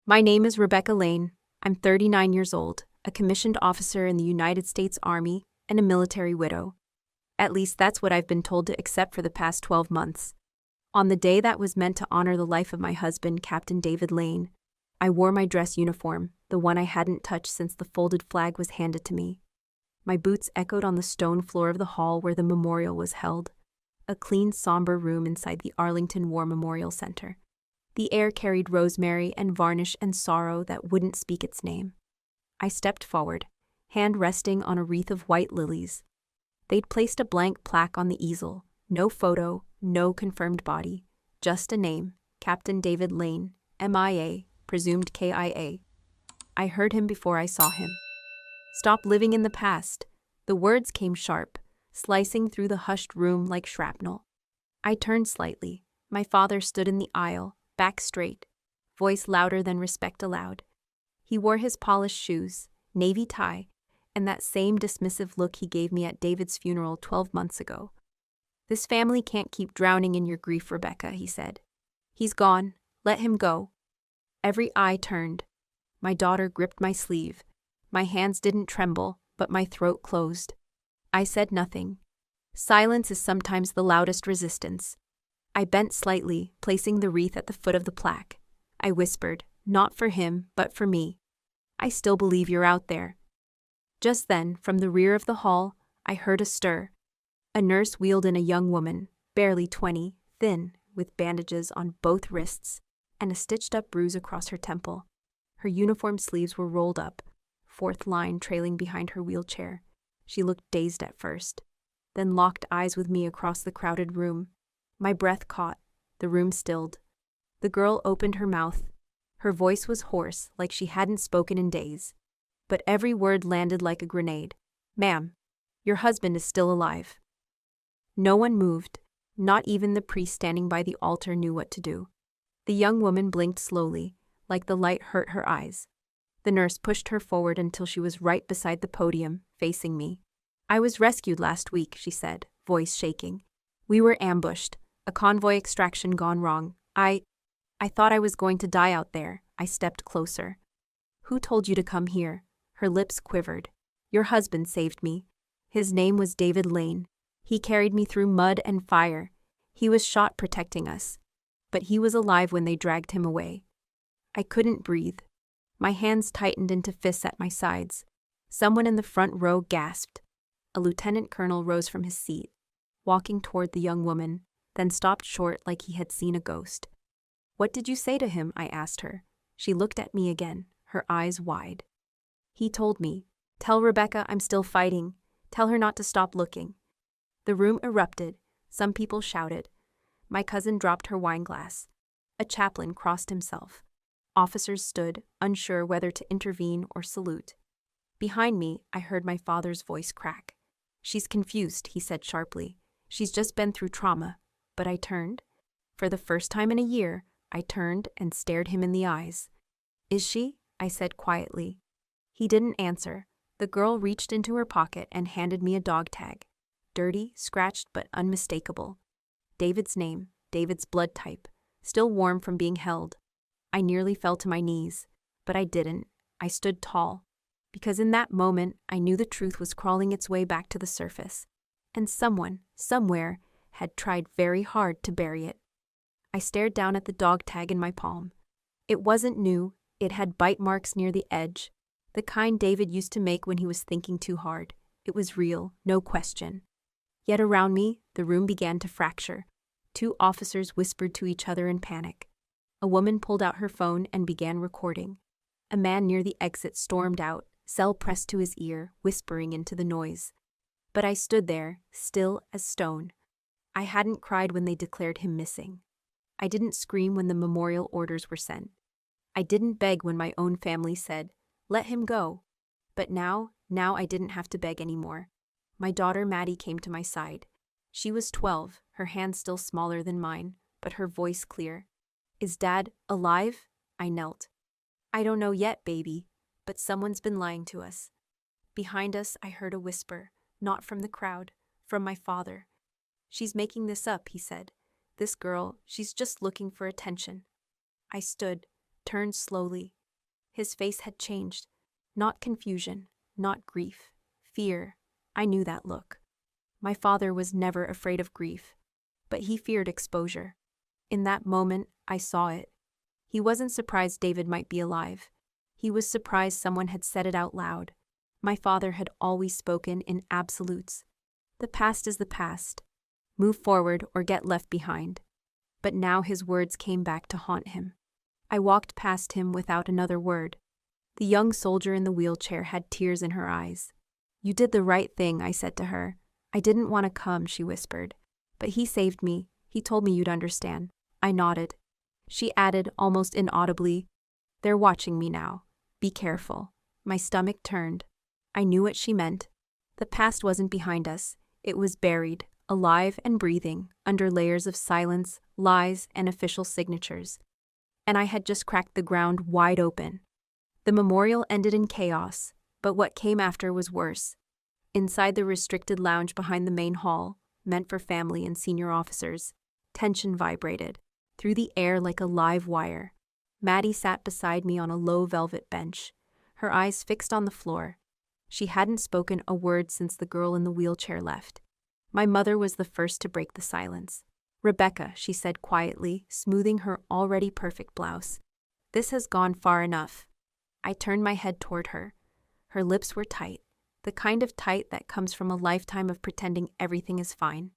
My name is Rebecca Lane. I'm 39 years old, a commissioned officer in the United States Army, and a military widow. At least that's what I've been told to accept for the past 12 months. On the day that was meant to honor the life of my husband, Captain David Lane, I wore my dress uniform, the one I hadn't touched since the folded flag was handed to me. My boots echoed on the stone floor of the hall where the memorial was held, a clean, somber room inside the Arlington War Memorial Center. The air carried rosemary and varnish and sorrow that wouldn't speak its name. I stepped forward, hand resting on a wreath of white lilies. They'd placed a blank plaque on the easel, no photo, no confirmed body, just a name, Captain David Lane, MIA, presumed KIA. I heard him before I saw him. Stop living in the past. The words came sharp, slicing through the hushed room like shrapnel. I turned slightly. My father stood in the aisle, back straight, voice louder than respect allowed. He wore his polished shoes, navy tie, and that same dismissive look he gave me at David's funeral 12 months ago. "This family can't keep drowning in your grief, Rebecca," he said. "He's gone. Let him go." Every eye turned. My daughter gripped my sleeve. My hands didn't tremble, but my throat closed. I said nothing. Silence is sometimes the loudest resistance. I bent slightly, placing the wreath at the foot of the plaque. I whispered, "Not for him, but for me. I still believe you're out there." Just then, from the rear of the hall, I heard a stir. A nurse wheeled in a young woman, barely 20, thin, with bandages on both wrists, and a stitched-up bruise across her temple. Her uniform sleeves were rolled up, fourth line trailing behind her wheelchair. She looked dazed at first, then locked eyes with me across the crowded room. My breath caught. The room stilled. The girl opened her mouth. Her voice was hoarse, like she hadn't spoken in days. But every word landed like a grenade. "Ma'am, your husband is still alive." No one moved. Not even the priest standing by the altar knew what to do. The young woman blinked slowly, like the light hurt her eyes. The nurse pushed her forward until she was right beside the podium, facing me. "I was rescued last week," she said, voice shaking. "We were ambushed. A convoy extraction gone wrong. I thought I was going to die out there." I stepped closer. "Who told you to come here?" Her lips quivered. "Your husband saved me. His name was David Lane. He carried me through mud and fire. He was shot protecting us. But he was alive when they dragged him away." I couldn't breathe. My hands tightened into fists at my sides. Someone in the front row gasped. A lieutenant colonel rose from his seat, walking toward the young woman, then stopped short like he had seen a ghost. "What did you say to him?" I asked her. She looked at me again, her eyes wide. "He told me, 'Tell Rebecca I'm still fighting. Tell her not to stop looking.'" The room erupted. Some people shouted. My cousin dropped her wineglass. A chaplain crossed himself. Officers stood, unsure whether to intervene or salute. Behind me, I heard my father's voice crack. "She's confused," he said sharply. "She's just been through trauma." But I turned. For the first time in a year, I turned and stared him in the eyes. "Is she?" I said quietly. He didn't answer. The girl reached into her pocket and handed me a dog tag. Dirty, scratched, but unmistakable. David's name, David's blood type, still warm from being held. I nearly fell to my knees, but I didn't. I stood tall, because in that moment I knew the truth was crawling its way back to the surface, and someone, somewhere, had tried very hard to bury it. I stared down at the dog tag in my palm. It wasn't new. It had bite marks near the edge, the kind David used to make when he was thinking too hard. It was real, no question. Yet around me, the room began to fracture. Two officers whispered to each other in panic. A woman pulled out her phone and began recording. A man near the exit stormed out, cell pressed to his ear, whispering into the noise. But I stood there, still as stone. I hadn't cried when they declared him missing. I didn't scream when the memorial orders were sent. I didn't beg when my own family said, "Let him go." But now I didn't have to beg anymore. My daughter Maddie came to my side. She was 12, her hand still smaller than mine, but her voice clear. "Is Dad alive?" I knelt. "I don't know yet, baby, but someone's been lying to us." Behind us, I heard a whisper, not from the crowd, from my father. "She's making this up," he said. "This girl, she's just looking for attention." I stood, turned slowly, His face had changed. Not confusion, not grief, fear. I knew that look. My father was never afraid of grief, but he feared exposure. In that moment, I saw it. He wasn't surprised David might be alive. He was surprised someone had said it out loud. My father had always spoken in absolutes. The past is the past. Move forward or get left behind. But now his words came back to haunt him. I walked past him without another word. The young soldier in the wheelchair had tears in her eyes. "You did the right thing," I said to her. "I didn't want to come," she whispered. "But he saved me. He told me you'd understand." I nodded. She added, almost inaudibly, "They're watching me now. Be careful." My stomach turned. I knew what she meant. The past wasn't behind us. It was buried, alive and breathing, under layers of silence, lies, and official signatures. And I had just cracked the ground wide open. The memorial ended in chaos, but what came after was worse. Inside the restricted lounge behind the main hall, meant for family and senior officers, tension vibrated through the air like a live wire. Maddie sat beside me on a low velvet bench, her eyes fixed on the floor. She hadn't spoken a word since the girl in the wheelchair left. My mother was the first to break the silence. "Rebecca," she said quietly, smoothing her already perfect blouse. "This has gone far enough." I turned my head toward her. Her lips were tight, the kind of tight that comes from a lifetime of pretending everything is fine.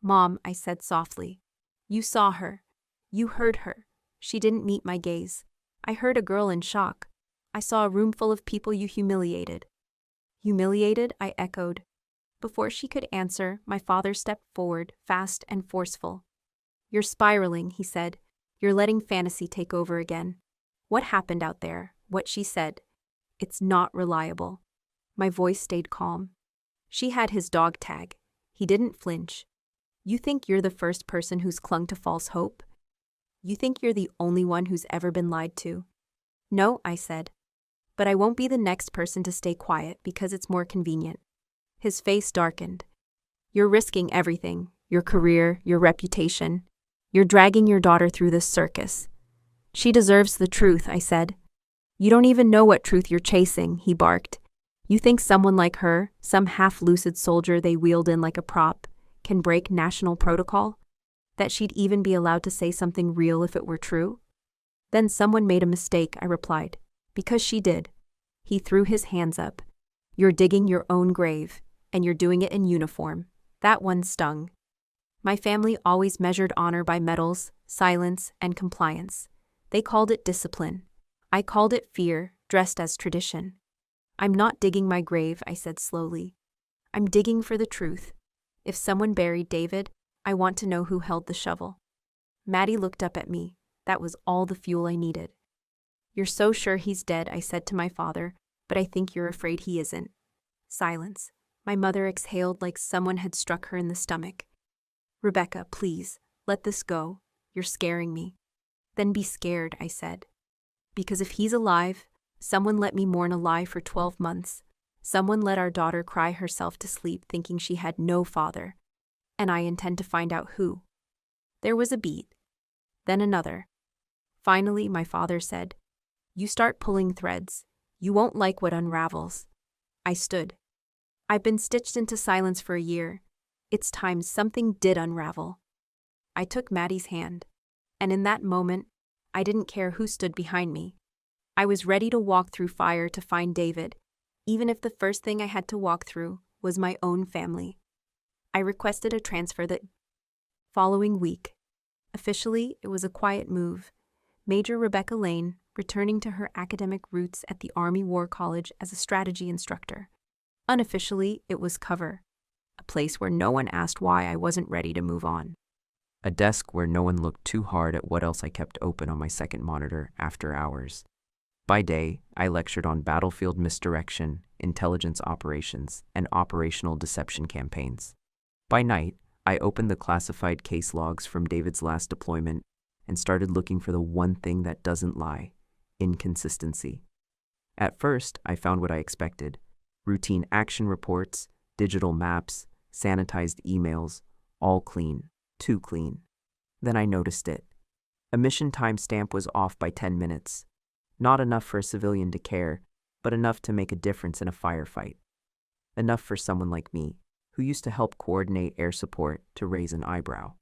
"Mom," I said softly, "you saw her. You heard her." She didn't meet my gaze. "I heard a girl in shock. I saw a room full of people you humiliated." "Humiliated?" I echoed. Before she could answer, my father stepped forward, fast and forceful. "You're spiraling," he said. "You're letting fantasy take over again. What happened out there? What she said? It's not reliable." My voice stayed calm. "She had his dog tag. He didn't flinch. You think you're the first person who's clung to false hope? You think you're the only one who's ever been lied to?" "No," I said. "But I won't be the next person to stay quiet because it's more convenient." His face darkened. "You're risking everything, your career, your reputation. You're dragging your daughter through this circus." "She deserves the truth," I said. "You don't even know what truth you're chasing," he barked. "You think someone like her, some half-lucid soldier they wheeled in like a prop, can break national protocol? That she'd even be allowed to say something real if it were true?" "Then someone made a mistake," I replied. "Because she did." He threw his hands up. "You're digging your own grave, and you're doing it in uniform." That one stung. My family always measured honor by medals, silence, and compliance. They called it discipline. I called it fear, dressed as tradition. "I'm not digging my grave," I said slowly. "I'm digging for the truth. If someone buried David, I want to know who held the shovel." Maddie looked up at me. That was all the fuel I needed. "You're so sure he's dead," I said to my father, "but I think you're afraid he isn't." Silence. My mother exhaled like someone had struck her in the stomach. "Rebecca, please, let this go. You're scaring me." "Then be scared," I said. "Because if he's alive, someone let me mourn a lie for 12 months. Someone let our daughter cry herself to sleep thinking she had no father. And I intend to find out who." There was a beat. Then another. Finally, my father said, "You start pulling threads. You won't like what unravels." I stood. "I've been stitched into silence for a year. It's time something did unravel." I took Maddie's hand. And in that moment, I didn't care who stood behind me. I was ready to walk through fire to find David, even if the first thing I had to walk through was my own family. I requested a transfer the following week. Officially, it was a quiet move. Major Rebecca Lane returning to her academic roots at the Army War College as a strategy instructor. Unofficially, it was cover, a place where no one asked why I wasn't ready to move on. A desk where no one looked too hard at what else I kept open on my second monitor after hours. By day, I lectured on battlefield misdirection, intelligence operations, and operational deception campaigns. By night, I opened the classified case logs from David's last deployment and started looking for the one thing that doesn't lie: inconsistency. At first, I found what I expected: routine action reports, digital maps, sanitized emails, all clean, too clean. Then I noticed it. A mission timestamp was off by 10 minutes. Not enough for a civilian to care, but enough to make a difference in a firefight. Enough for someone like me, who used to help coordinate air support, to raise an eyebrow.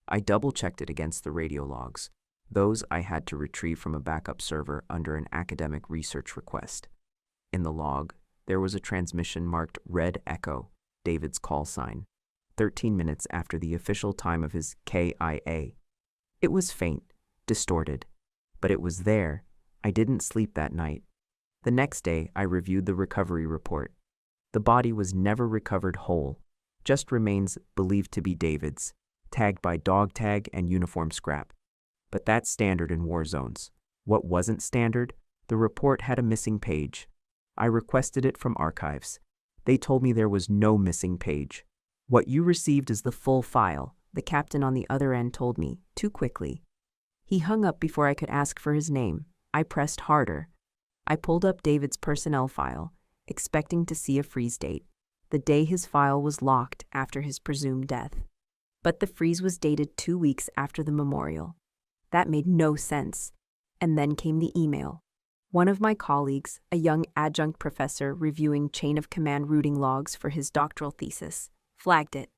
I double-checked it against the radio logs, those I had to retrieve from a backup server under an academic research request. In the log, there was a transmission marked Red Echo, David's call sign, 13 minutes after the official time of his KIA. It was faint, distorted, but it was there. I didn't sleep that night. The next day, I reviewed the recovery report. The body was never recovered whole, just remains believed to be David's, tagged by dog tag and uniform scrap. But that's standard in war zones. What wasn't standard? The report had a missing page. I requested it from archives. They told me there was no missing page. What you received is the full file, the captain on the other end told me, too quickly. He hung up before I could ask for his name. I pressed harder. I pulled up David's personnel file, expecting to see a freeze date, the day his file was locked after his presumed death. But the freeze was dated 2 weeks after the memorial. That made no sense. And then came the email. One of my colleagues, a young adjunct professor reviewing chain of command routing logs for his doctoral thesis, flagged it.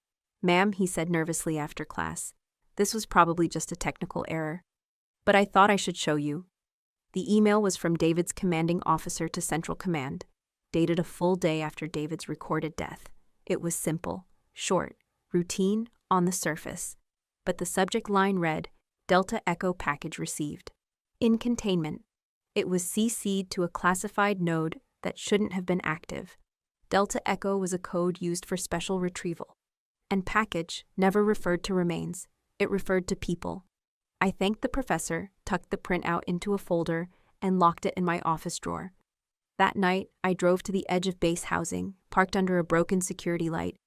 "Ma'am," he said nervously after class, "this was probably just a technical error. But I thought I should show you." The email was from David's commanding officer to Central Command, dated a full day after David's recorded death. It was simple, short, routine on the surface, but the subject line read, "Delta Echo package received." In containment, it was CC'd to a classified node that shouldn't have been active. Delta Echo was a code used for special retrieval. And package never referred to remains, it referred to people. I thanked the professor, tucked the printout into a folder, and locked it in my office drawer. That night, I drove to the edge of base housing, parked under a broken security light,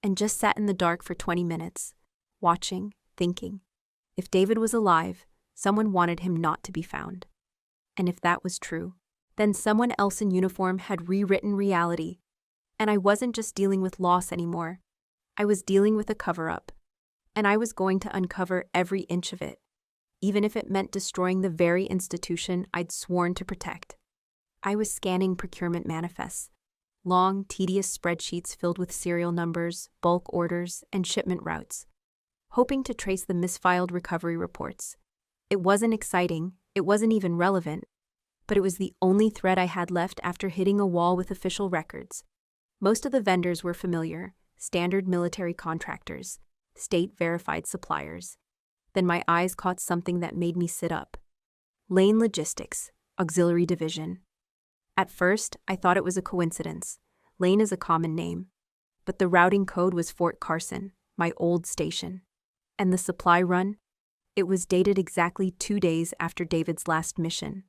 and just sat in the dark for 20 minutes, watching, thinking. If David was alive, someone wanted him not to be found. And if that was true, then someone else in uniform had rewritten reality. And I wasn't just dealing with loss anymore. I was dealing with a cover-up. And I was going to uncover every inch of it, even if it meant destroying the very institution I'd sworn to protect. I was scanning procurement manifests, long, tedious spreadsheets filled with serial numbers, bulk orders, and shipment routes, hoping to trace the misfiled recovery reports. It wasn't exciting, it wasn't even relevant, but it was the only thread I had left after hitting a wall with official records. Most of the vendors were familiar, standard military contractors, state-verified suppliers. Then my eyes caught something that made me sit up. Lane Logistics, Auxiliary Division. At first, I thought it was a coincidence. Lane is a common name. But the routing code was Fort Carson, my old station. And the supply run? It was dated exactly 2 days after David's last mission.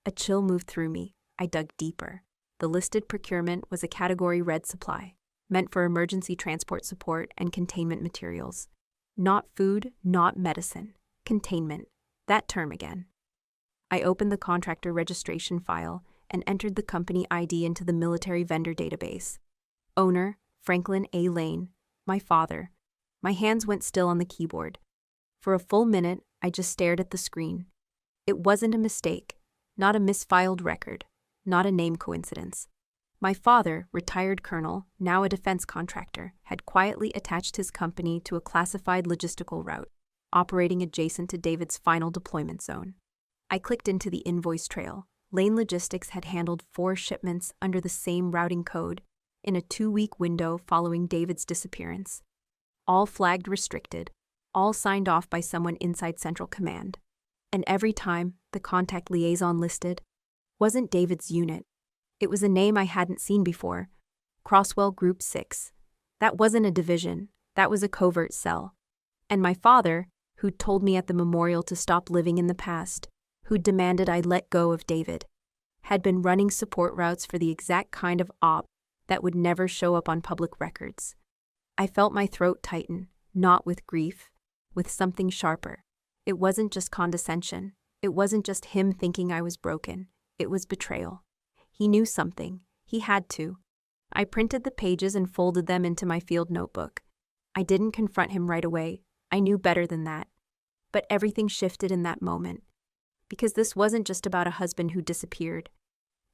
A chill moved through me. I dug deeper. The listed procurement was a Category Red supply, meant for emergency transport support and containment materials. Not food, not medicine. Containment. That term again. I opened the contractor registration file and entered the company ID into the military vendor database. Owner, Franklin A. Lane, my father. My hands went still on the keyboard. For a full minute, I just stared at the screen. It wasn't a mistake, not a misfiled record, not a name coincidence. My father, retired colonel, now a defense contractor, had quietly attached his company to a classified logistical route, operating adjacent to David's final deployment zone. I clicked into the invoice trail. Lane Logistics had handled 4 shipments under the same routing code in a 2-week window following David's disappearance. All flagged restricted, all signed off by someone inside Central Command. And every time, the contact liaison listed wasn't David's unit. It was a name I hadn't seen before. Crosswell Group 6. That wasn't a division. That was a covert cell. And my father, who'd told me at the memorial to stop living in the past, who'd demanded I let go of David, had been running support routes for the exact kind of op that would never show up on public records. I felt my throat tighten, not with grief, with something sharper. It wasn't just condescension. It wasn't just him thinking I was broken. It was betrayal. He knew something. He had to. I printed the pages and folded them into my field notebook. I didn't confront him right away. I knew better than that. But everything shifted in that moment. Because this wasn't just about a husband who disappeared.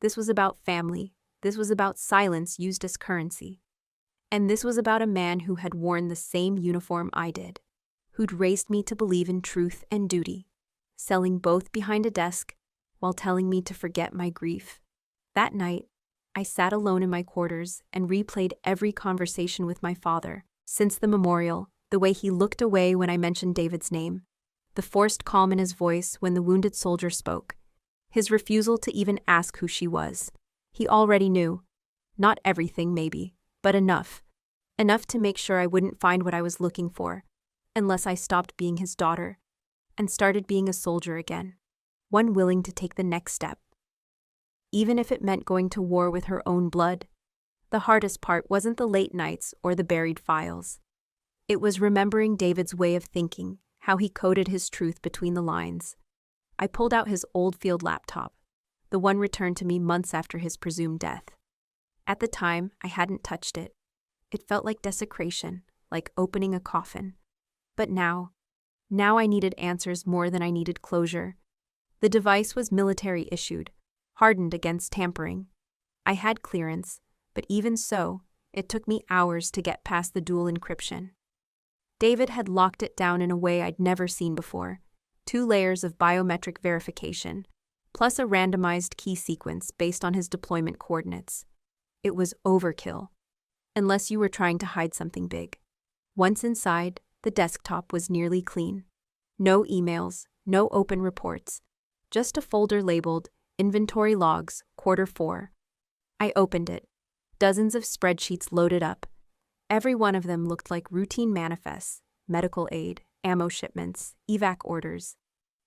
This was about family. This was about silence used as currency. And this was about a man who had worn the same uniform I did, who'd raised me to believe in truth and duty, selling both behind a desk while telling me to forget my grief. That night, I sat alone in my quarters and replayed every conversation with my father since the memorial, the way he looked away when I mentioned David's name, the forced calm in his voice when the wounded soldier spoke, his refusal to even ask who she was. He already knew. Not everything, maybe, but enough. Enough to make sure I wouldn't find what I was looking for, unless I stopped being his daughter and started being a soldier again, one willing to take the next step. Even if it meant going to war with her own blood. The hardest part wasn't the late nights or the buried files. It was remembering David's way of thinking, how he coded his truth between the lines. I pulled out his old field laptop, the one returned to me months after his presumed death. At the time, I hadn't touched it. It felt like desecration, like opening a coffin. But now I needed answers more than I needed closure. The device was military issued, hardened against tampering. I had clearance, but even so, it took me hours to get past the dual encryption. David had locked it down in a way I'd never seen before, 2 layers of biometric verification, plus a randomized key sequence based on his deployment coordinates. It was overkill, unless you were trying to hide something big. Once inside, the desktop was nearly clean. No emails, no open reports, just a folder labeled Inventory Logs, Quarter 4. I opened it. Dozens of spreadsheets loaded up. Every one of them looked like routine manifests, medical aid, ammo shipments, evac orders.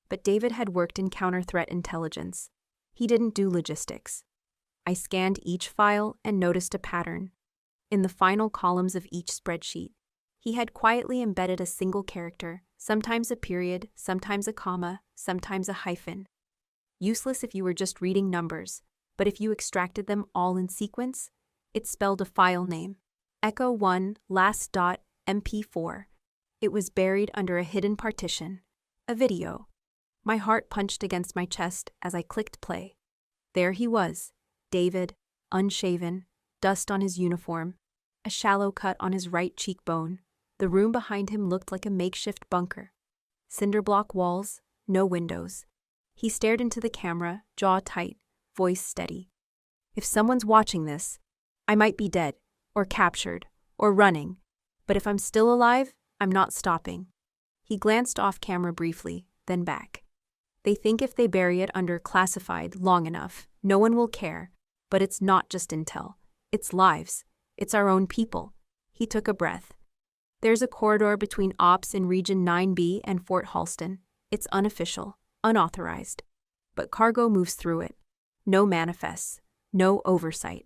But David had worked in counter-threat intelligence. He didn't do logistics. I scanned each file and noticed a pattern. In the final columns of each spreadsheet, he had quietly embedded a single character, sometimes a period, sometimes a comma, sometimes a hyphen. Useless if you were just reading numbers, but if you extracted them all in sequence, it spelled a file name. Echo 1 last.mp4. It was buried under a hidden partition. A video. My heart punched against my chest as I clicked play. There he was, David, unshaven, dust on his uniform, a shallow cut on his right cheekbone. The room behind him looked like a makeshift bunker. Cinder block walls, no windows. He stared into the camera, jaw tight, voice steady. If someone's watching this, I might be dead, or captured, or running, but if I'm still alive, I'm not stopping. He glanced off camera briefly, then back. They think if they bury it under classified long enough, no one will care, but it's not just intel. It's lives. It's our own people. He took a breath. There's a corridor between ops in Region 9B and Fort Halston. It's unofficial, unauthorized. But cargo moves through it. No manifests, no oversight.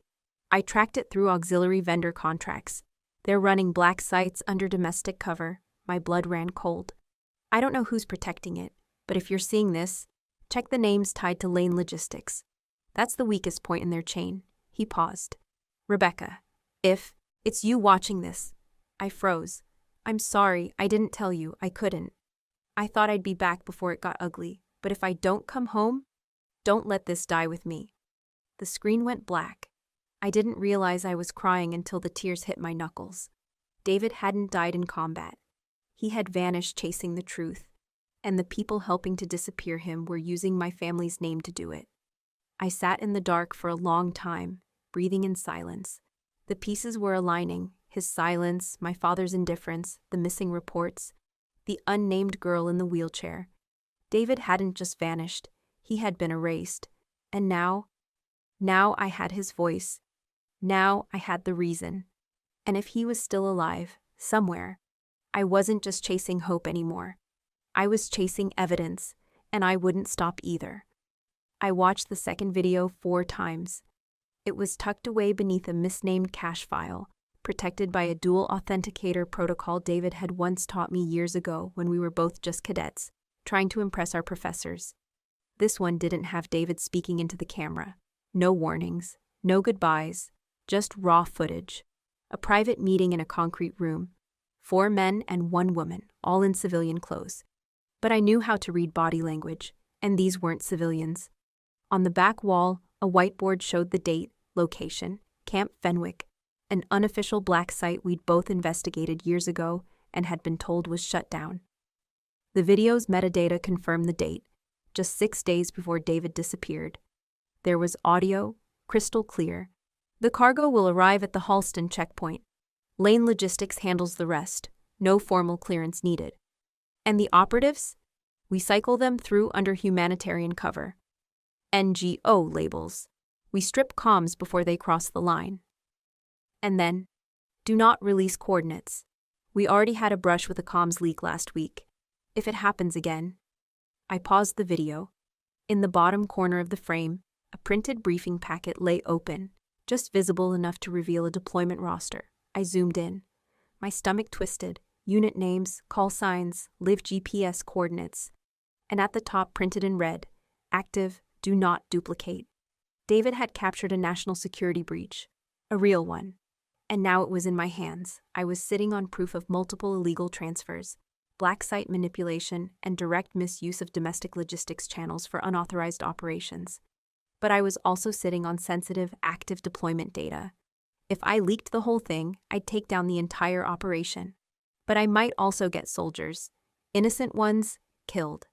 I tracked it through auxiliary vendor contracts. They're running black sites under domestic cover. My blood ran cold. I don't know who's protecting it, but if you're seeing this, check the names tied to Lane Logistics. That's the weakest point in their chain. He paused. Rebecca, if it's you watching this. I froze. I'm sorry, I didn't tell you, I couldn't. I thought I'd be back before it got ugly, but if I don't come home, don't let this die with me. The screen went black. I didn't realize I was crying until the tears hit my knuckles. David hadn't died in combat. He had vanished chasing the truth, and the people helping to disappear him were using my family's name to do it. I sat in the dark for a long time, breathing in silence. The pieces were aligning, his silence, my father's indifference, the missing reports, the unnamed girl in the wheelchair. David hadn't just vanished, he had been erased. And now I had his voice. Now I had the reason. And if he was still alive, somewhere, I wasn't just chasing hope anymore. I was chasing evidence, and I wouldn't stop either. I watched the second video 4 times. It was tucked away beneath a misnamed cache file, protected by a dual authenticator protocol David had once taught me years ago when we were both just cadets, trying to impress our professors. This one didn't have David speaking into the camera. No warnings, no goodbyes, just raw footage. A private meeting in a concrete room. 4 men and 1 woman, all in civilian clothes. But I knew how to read body language. And these weren't civilians. On the back wall, a whiteboard showed the date, location, Camp Fenwick, an unofficial black site we'd both investigated years ago and had been told was shut down. The video's metadata confirmed the date, just 6 days before David disappeared. There was audio, crystal clear. The cargo will arrive at the Halston checkpoint. Lane Logistics handles the rest. No formal clearance needed. And the operatives? We cycle them through under humanitarian cover. NGO labels. We strip comms before they cross the line. And then, do not release coordinates. We already had a brush with a comms leak last week. If it happens again. I paused the video. In the bottom corner of the frame, a printed briefing packet lay open, just visible enough to reveal a deployment roster. I zoomed in. My stomach twisted. Unit names, call signs, live GPS coordinates. And at the top printed in red, active, do not duplicate. David had captured a national security breach. A real one. And now it was in my hands. I was sitting on proof of multiple illegal transfers, black site manipulation, and direct misuse of domestic logistics channels for unauthorized operations. But I was also sitting on sensitive, active deployment data. If I leaked the whole thing, I'd take down the entire operation. But I might also get soldiers, innocent ones, killed.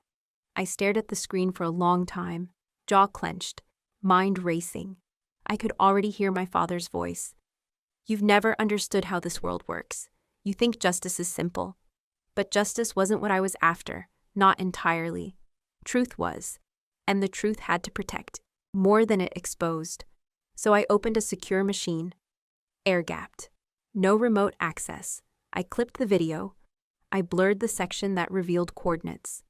I stared at the screen for a long time, jaw clenched, mind racing. I could already hear my father's voice. You've never understood how this world works. You think justice is simple. But justice wasn't what I was after, not entirely. Truth was, and the truth had to protect, more than it exposed. So I opened a secure machine, air-gapped. No remote access. I clipped the video. I blurred the section that revealed coordinates.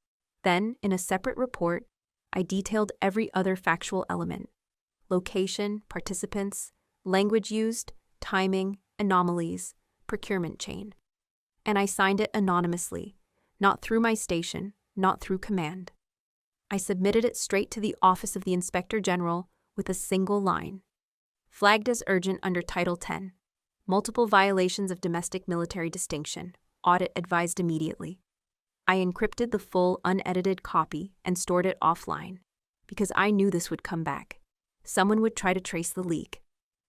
Then, in a separate report, I detailed every other factual element. Location, participants, language used, timing, anomalies, procurement chain. And I signed it anonymously, not through my station, not through command. I submitted it straight to the Office of the Inspector General with a single line. Flagged as urgent under Title 10. Multiple violations of domestic military distinction. Audit advised immediately. I encrypted the full, unedited copy and stored it offline, because I knew this would come back. Someone would try to trace the leak.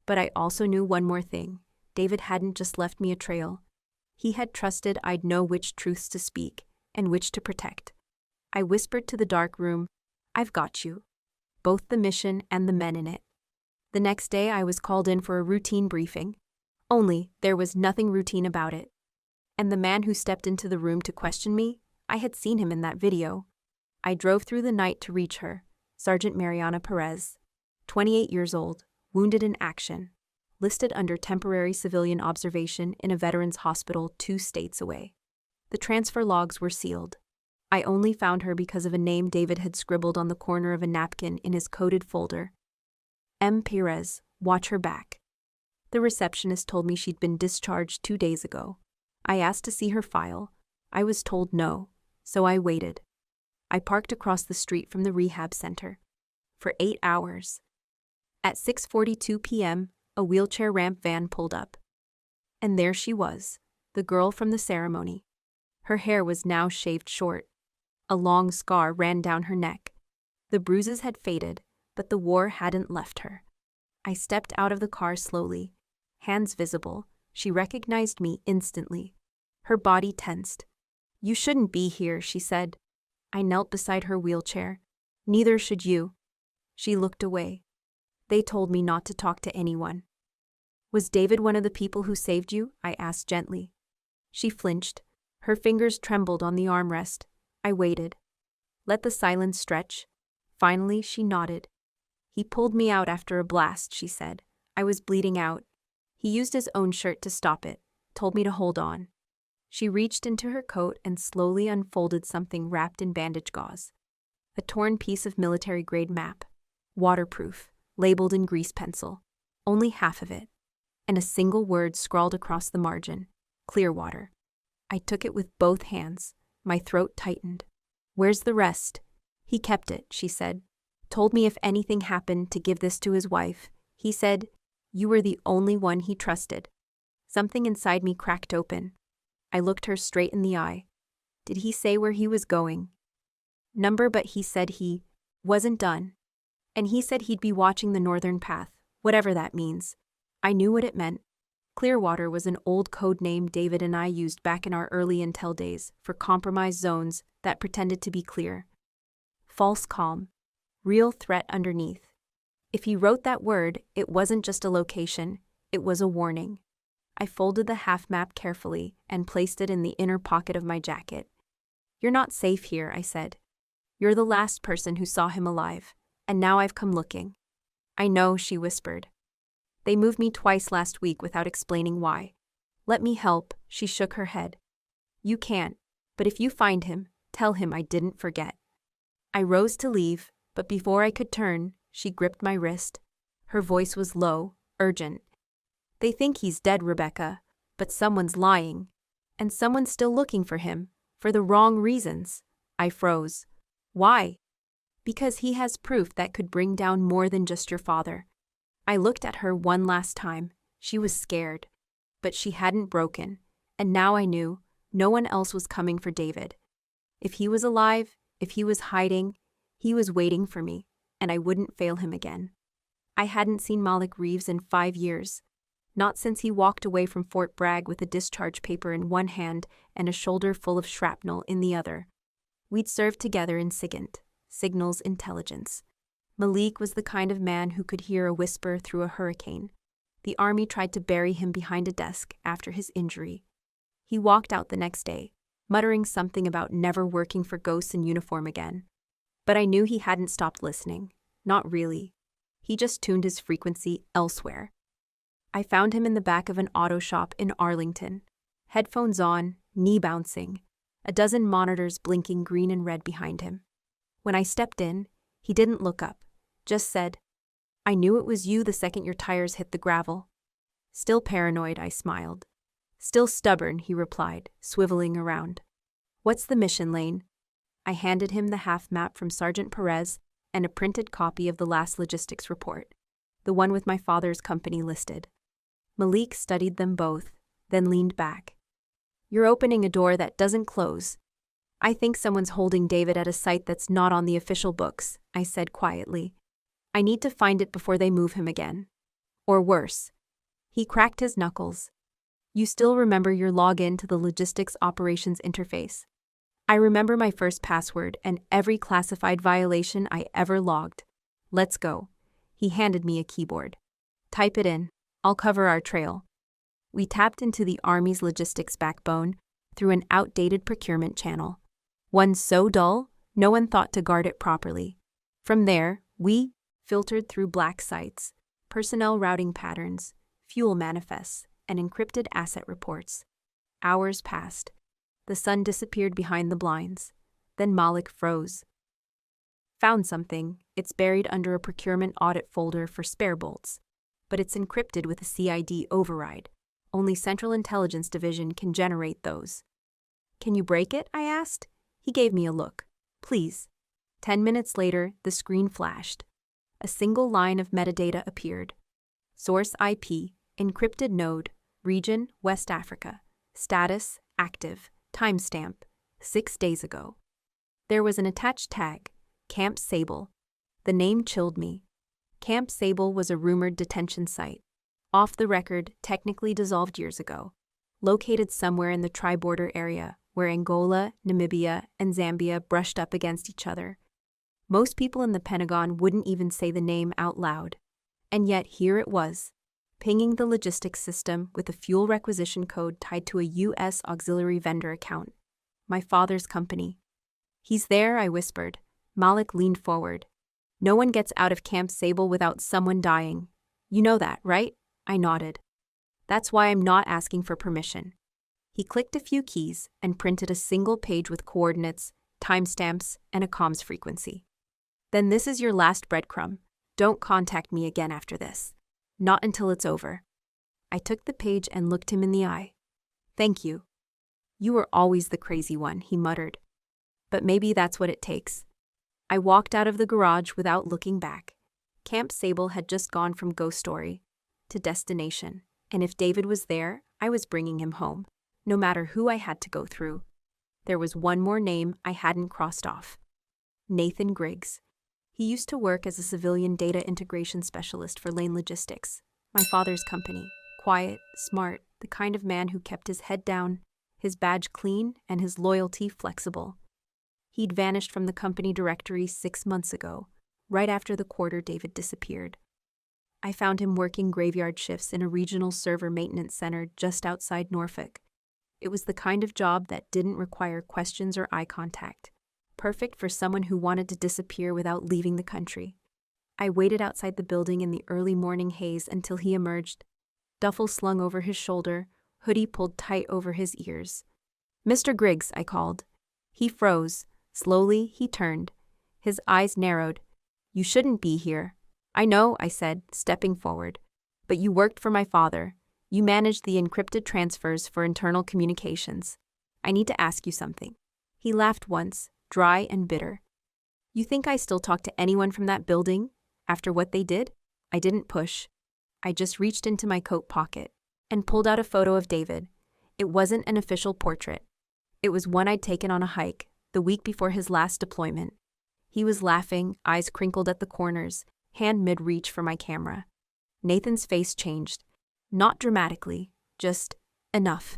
But I also knew one more thing. David hadn't just left me a trail. He had trusted I'd know which truths to speak and which to protect. I whispered to the dark room, I've got you. Both the mission and the men in it. The next day I was called in for a routine briefing. Only, there was nothing routine about it. And the man who stepped into the room to question me, I had seen him in that video. I drove through the night to reach her, Sergeant Mariana Perez, 28 years old, wounded in action, listed under temporary civilian observation in a veterans hospital 2 states away. The transfer logs were sealed. I only found her because of a name David had scribbled on the corner of a napkin in his coded folder. M. Perez, watch her back. The receptionist told me she'd been discharged 2 days ago. I asked to see her file. I was told no, so I waited. I parked across the street from the rehab center. For 8 hours. At 6:42 p.m., a wheelchair ramp van pulled up. And there she was, the girl from the ceremony. Her hair was now shaved short. A long scar ran down her neck. The bruises had faded, but the war hadn't left her. I stepped out of the car slowly. Hands visible, she recognized me instantly. Her body tensed. You shouldn't be here, she said. I knelt beside her wheelchair. Neither should you. She looked away. They told me not to talk to anyone. Was David one of the people who saved you? I asked gently. She flinched. Her fingers trembled on the armrest. I waited. Let the silence stretch. Finally, she nodded. He pulled me out after a blast, she said. I was bleeding out. He used his own shirt to stop it, told me to hold on. She reached into her coat and slowly unfolded something wrapped in bandage gauze. A torn piece of military-grade map. Waterproof, labeled in grease pencil. Only half of it. And a single word scrawled across the margin. Clearwater. I took it with both hands. My throat tightened. Where's the rest? He kept it, she said. Told me if anything happened to give this to his wife. He said, you were the only one he trusted. Something inside me cracked open. I looked her straight in the eye. Did he say where he was going? number, but he said he wasn't done. And he said he'd be watching the Northern Path, whatever that means. I knew what it meant. Clearwater was an old code name David and I used back in our early intel days for compromised zones that pretended to be clear. False calm. Real threat underneath. If he wrote that word, it wasn't just a location, it was a warning. I folded the half map carefully and placed it in the inner pocket of my jacket. "You're not safe here," I said. "You're the last person who saw him alive, and now I've come looking." "I know," she whispered. "They moved me twice last week without explaining why." "Let me help," she shook her head. "You can't, but if you find him, tell him I didn't forget." I rose to leave, but before I could turn, she gripped my wrist. Her voice was low, urgent. "They think he's dead, Rebecca, but someone's lying. And someone's still looking for him, for the wrong reasons." I froze. "Why?" "Because he has proof that could bring down more than just your father." I looked at her one last time. She was scared. But she hadn't broken, and now I knew no one else was coming for David. If he was alive, if he was hiding, he was waiting for me, and I wouldn't fail him again. I hadn't seen Malik Reeves in 5 years. Not since he walked away from Fort Bragg with a discharge paper in one hand and a shoulder full of shrapnel in the other. We'd served together in SIGINT, Signals Intelligence. Malik was the kind of man who could hear a whisper through a hurricane. The Army tried to bury him behind a desk after his injury. He walked out the next day, muttering something about never working for ghosts in uniform again. But I knew he hadn't stopped listening. Not really. He just tuned his frequency elsewhere. I found him in the back of an auto shop in Arlington. Headphones on, knee bouncing, a dozen monitors blinking green and red behind him. When I stepped in, he didn't look up, just said, "I knew it was you the second your tires hit the gravel." "Still paranoid," I smiled. "Still stubborn," he replied, swiveling around. "What's the mission, Lane?" I handed him the half map from Sergeant Perez and a printed copy of the last logistics report, the one with my father's company listed. Malik studied them both, then leaned back. "You're opening a door that doesn't close. I think someone's holding David at a site that's not on the official books," I said quietly. "I need to find it before they move him again. Or worse." He cracked his knuckles. "You still remember your login to the Logistics Operations Interface?" "I remember my first password and every classified violation I ever logged." "Let's go." He handed me a keyboard. "Type it in. I'll cover our trail." We tapped into the Army's logistics backbone through an outdated procurement channel. One so dull, no one thought to guard it properly. From there, we filtered through black sites, personnel routing patterns, fuel manifests, and encrypted asset reports. Hours passed. The sun disappeared behind the blinds. Then Malik froze. "Found something. It's buried under a procurement audit folder for spare bolts. But it's encrypted with a CID override. Only Central Intelligence Division can generate those." "Can you break it?" I asked. He gave me a look. "Please." 10 minutes later, the screen flashed. A single line of metadata appeared. Source IP, encrypted node, region, West Africa. Status, active. Timestamp, 6 days ago. There was an attached tag, Camp Sable. The name chilled me. Camp Sable was a rumored detention site, off the record, technically dissolved years ago, located somewhere in the tri-border area where Angola, Namibia, and Zambia brushed up against each other. Most people in the Pentagon wouldn't even say the name out loud. And yet here it was, pinging the logistics system with a fuel requisition code tied to a U.S. auxiliary vendor account. My father's company. "He's there," I whispered. Malik leaned forward. "No one gets out of Camp Sable without someone dying. You know that, right?" I nodded. "That's why I'm not asking for permission." He clicked a few keys and printed a single page with coordinates, timestamps, and a comms frequency. "Then this is your last breadcrumb. Don't contact me again after this. Not until it's over." I took the page and looked him in the eye. "Thank you." "You were always the crazy one," he muttered. "But maybe that's what it takes." I walked out of the garage without looking back. Camp Sable had just gone from ghost story to destination, and if David was there, I was bringing him home, no matter who I had to go through. There was one more name I hadn't crossed off. Nathan Griggs. He used to work as a civilian data integration specialist for Lane Logistics, my father's company. Quiet, smart, the kind of man who kept his head down, his badge clean, and his loyalty flexible. He'd vanished from the company directory 6 months ago, right after the quarter David disappeared. I found him working graveyard shifts in a regional server maintenance center just outside Norfolk. It was the kind of job that didn't require questions or eye contact, perfect for someone who wanted to disappear without leaving the country. I waited outside the building in the early morning haze until he emerged, duffel slung over his shoulder, hoodie pulled tight over his ears. "Mr. Griggs," I called. He froze. Slowly, he turned. His eyes narrowed. "You shouldn't be here." "I know," I said, stepping forward. "But you worked for my father. You managed the encrypted transfers for internal communications. I need to ask you something." He laughed once, dry and bitter. "You think I still talk to anyone from that building, after what they did?" I didn't push. I just reached into my coat pocket and pulled out a photo of David. It wasn't an official portrait. It was one I'd taken on a hike, the week before his last deployment. He was laughing, eyes crinkled at the corners, hand mid-reach for my camera. Nathan's face changed. Not dramatically, just enough.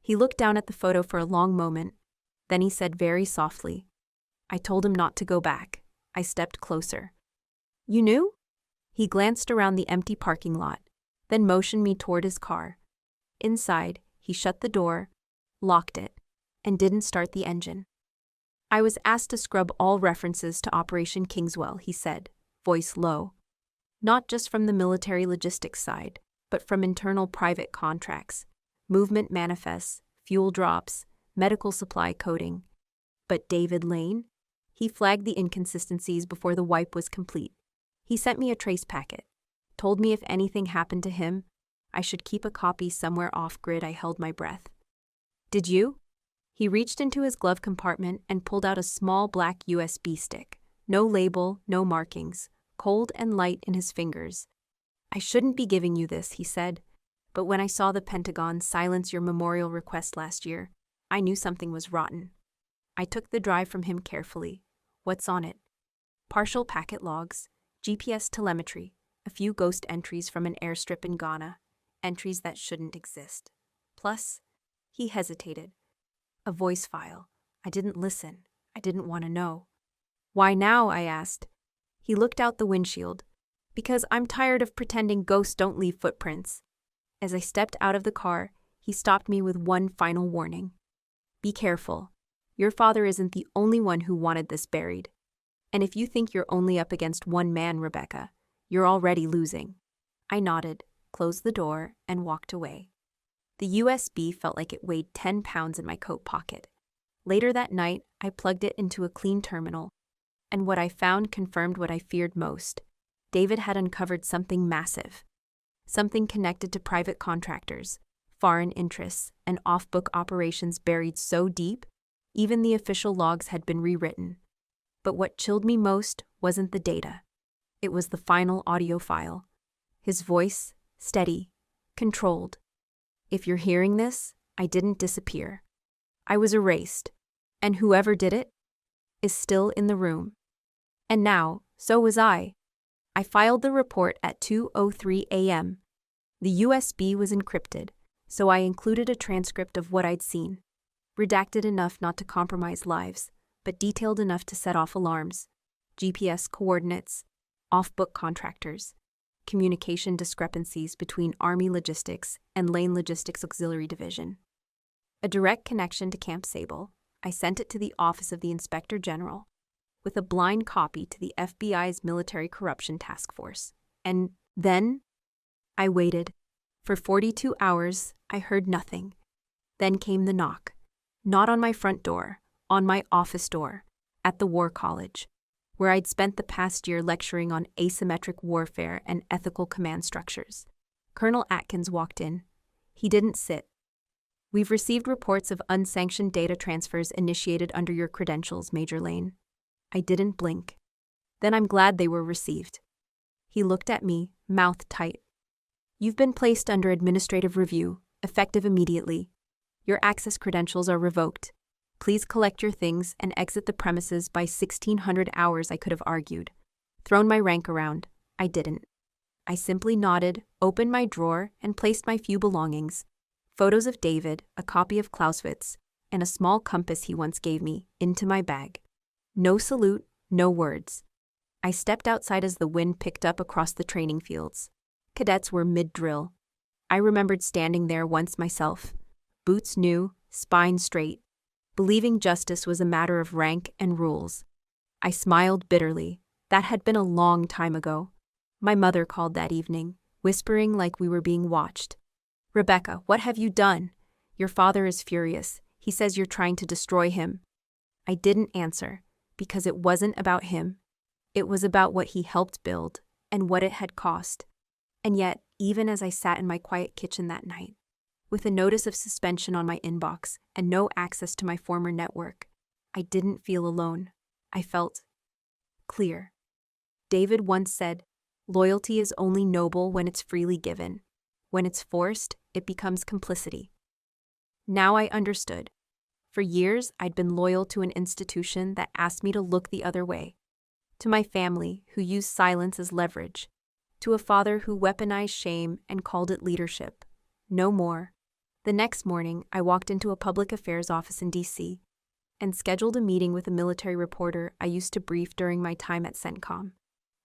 He looked down at the photo for a long moment. Then he said very softly, "I told him not to go back." I stepped closer. "You knew?" He glanced around the empty parking lot, then motioned me toward his car. Inside, he shut the door, locked it, and didn't start the engine. "I was asked to scrub all references to Operation Kingswell," he said, voice low. "Not just from the military logistics side, but from internal private contracts, movement manifests, fuel drops, medical supply coding. But David Lane?" He flagged the inconsistencies before the wipe was complete. He sent me a trace packet, told me if anything happened to him, I should keep a copy somewhere off-grid. I held my breath. "Did you?" He reached into his glove compartment and pulled out a small black USB stick. No label, no markings, cold and light in his fingers. "I shouldn't be giving you this," he said, "but when I saw the Pentagon silence your memorial request last year, I knew something was rotten." I took the drive from him carefully. "What's on it?" "Partial packet logs, GPS telemetry, a few ghost entries from an airstrip in Ghana, entries that shouldn't exist. Plus," he hesitated, "a voice file. I didn't listen. I didn't want to know." "Why now?" I asked. He looked out the windshield. "Because I'm tired of pretending ghosts don't leave footprints." As I stepped out of the car, he stopped me with one final warning. "Be careful. Your father isn't the only one who wanted this buried. And if you think you're only up against one man, Rebecca, you're already losing." I nodded, closed the door, and walked away. The USB felt like it weighed 10 pounds in my coat pocket. Later that night, I plugged it into a clean terminal, and what I found confirmed what I feared most. David had uncovered something massive. Something connected to private contractors, foreign interests, and off-book operations buried so deep, even the official logs had been rewritten. But what chilled me most wasn't the data. It was the final audio file. His voice, steady, controlled. "If you're hearing this, I didn't disappear. I was erased, and whoever did it is still in the room. And now, so was I." I filed the report at 2:03 a.m. The USB was encrypted, so I included a transcript of what I'd seen. Redacted enough not to compromise lives, but detailed enough to set off alarms. GPS coordinates, off-book contractors, communication discrepancies between Army Logistics and Lane Logistics Auxiliary Division. A direct connection to Camp Sable. I sent it to the Office of the Inspector General, with a blind copy to the FBI's Military Corruption Task Force. And then I waited. For 42 hours, I heard nothing. Then came the knock. Not on my front door, on my office door, at the War College, where I'd spent the past year lecturing on asymmetric warfare and ethical command structures. Colonel Atkins walked in. He didn't sit. "We've received reports of unsanctioned data transfers initiated under your credentials, Major Lane." I didn't blink. "Then I'm glad they were received." He looked at me, mouth tight. "You've been placed under administrative review, effective immediately. Your access credentials are revoked. Please collect your things and exit the premises by 1600 hours, I could have argued. Thrown my rank around. I didn't. I simply nodded, opened my drawer, and placed my few belongings. Photos of David, a copy of Clausewitz, and a small compass he once gave me, into my bag. No salute, no words. I stepped outside as the wind picked up across the training fields. Cadets were mid-drill. I remembered standing there once myself. Boots new, spine straight. Believing justice was a matter of rank and rules. I smiled bitterly. That had been a long time ago. My mother called that evening, whispering like we were being watched. "Rebecca, what have you done? Your father is furious. He says you're trying to destroy him." I didn't answer, because it wasn't about him. It was about what he helped build, and what it had cost. And yet, even as I sat in my quiet kitchen that night, with a notice of suspension on my inbox and no access to my former network, I didn't feel alone. I felt clear. David once said, "Loyalty is only noble when it's freely given. When it's forced, it becomes complicity." Now I understood. For years, I'd been loyal to an institution that asked me to look the other way. To my family, who used silence as leverage. To a father who weaponized shame and called it leadership. No more. The next morning, I walked into a public affairs office in D.C. and scheduled a meeting with a military reporter I used to brief during my time at CENTCOM.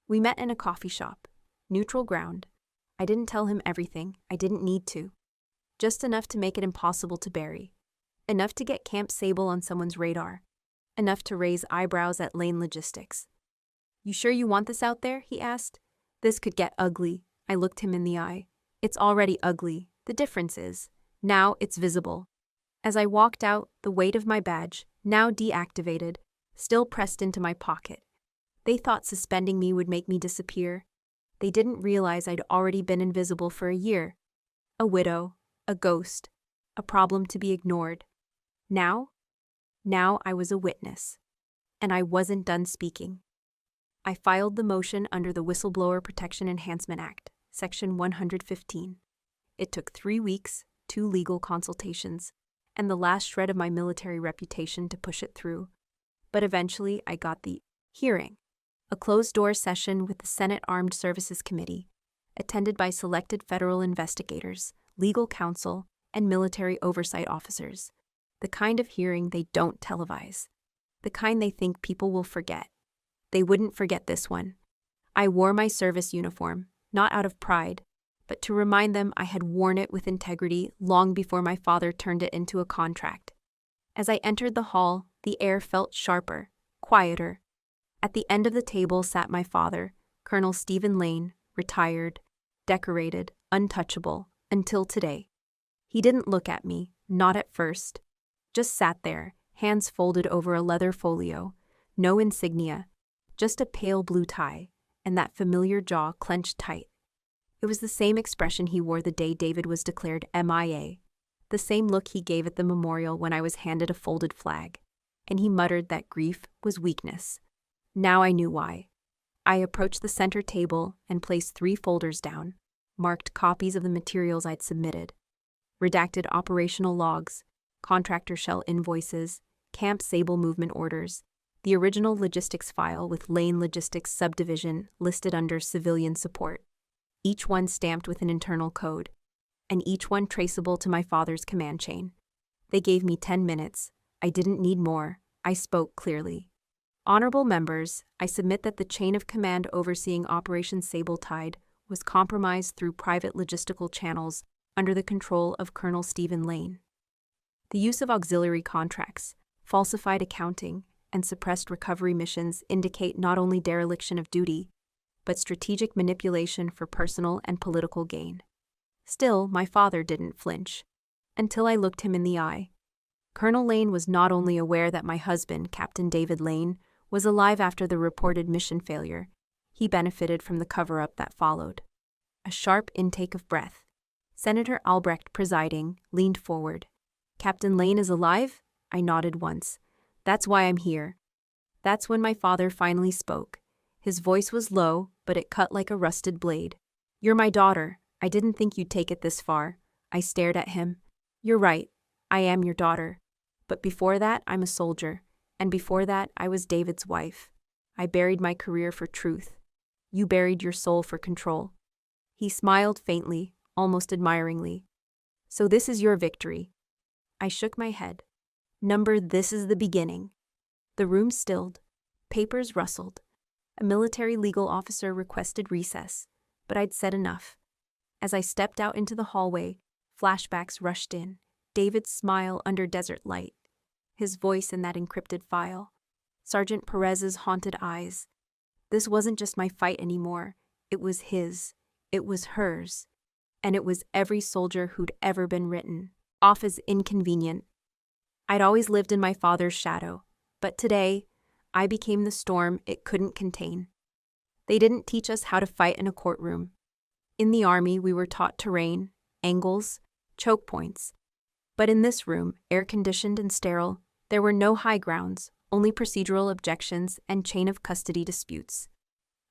We met in a coffee shop. Neutral ground. I didn't tell him everything. I didn't need to. Just enough to make it impossible to bury. Enough to get Camp Sable on someone's radar. Enough to raise eyebrows at Lane Logistics. "You sure you want this out there?" he asked. "This could get ugly." I looked him in the eye. "It's already ugly. The difference is, now it's visible." As I walked out, the weight of my badge, now deactivated, still pressed into my pocket. They thought suspending me would make me disappear. They didn't realize I'd already been invisible for a year. A widow, a ghost, a problem to be ignored. Now I was a witness. And I wasn't done speaking. I filed the motion under the Whistleblower Protection Enhancement Act, Section 115. It took 3 weeks, 2 legal consultations, and the last shred of my military reputation to push it through. But eventually I got the hearing, a closed-door session with the Senate Armed Services Committee, attended by selected federal investigators, legal counsel, and military oversight officers. The kind of hearing they don't televise. The kind they think people will forget. They wouldn't forget this one. I wore my service uniform, not out of pride, but to remind them I had worn it with integrity long before my father turned it into a contract. As I entered the hall, the air felt sharper, quieter. At the end of the table sat my father, Colonel Stephen Lane, retired, decorated, untouchable, until today. He didn't look at me, not at first. Just sat there, hands folded over a leather folio, no insignia, just a pale blue tie, and that familiar jaw clenched tight. It was the same expression he wore the day David was declared MIA, the same look he gave at the memorial when I was handed a folded flag, and he muttered that grief was weakness. Now I knew why. I approached the center table and placed 3 folders down, marked copies of the materials I'd submitted, redacted operational logs, contractor shell invoices, Camp Sable movement orders, the original logistics file with Lane Logistics subdivision listed under civilian support, each one stamped with an internal code, and each one traceable to my father's command chain. They gave me 10 minutes. I didn't need more. I spoke clearly. "Honorable members, I submit that the chain of command overseeing Operation Sabletide was compromised through private logistical channels under the control of Colonel Stephen Lane. The use of auxiliary contracts, falsified accounting, and suppressed recovery missions indicate not only dereliction of duty, but strategic manipulation for personal and political gain." Still, my father didn't flinch, until I looked him in the eye. Colonel Lane was not only aware that my husband, Captain David Lane, was alive after the reported mission failure, he benefited from the cover-up that followed. A sharp intake of breath. Senator Albrecht, presiding, leaned forward. "Captain Lane is alive?" I nodded once. "That's why I'm here." That's when my father finally spoke. His voice was low, but it cut like a rusted blade. "You're my daughter. I didn't think you'd take it this far." I stared at him. "You're right. I am your daughter. But before that, I'm a soldier. And before that, I was David's wife. I buried my career for truth. You buried your soul for control." He smiled faintly, almost admiringly. "So this is your victory." I shook my head. "Number, this is the beginning." The room stilled. Papers rustled. A military legal officer requested recess, but I'd said enough. As I stepped out into the hallway, flashbacks rushed in. David's smile under desert light. His voice in that encrypted file. Sergeant Perez's haunted eyes. This wasn't just my fight anymore. It was his. It was hers. And it was every soldier who'd ever been written off as inconvenient. I'd always lived in my father's shadow, but today, I became the storm it couldn't contain. They didn't teach us how to fight in a courtroom. In the Army, we were taught terrain, angles, choke points. But in this room, air-conditioned and sterile, there were no high grounds, only procedural objections and chain of custody disputes.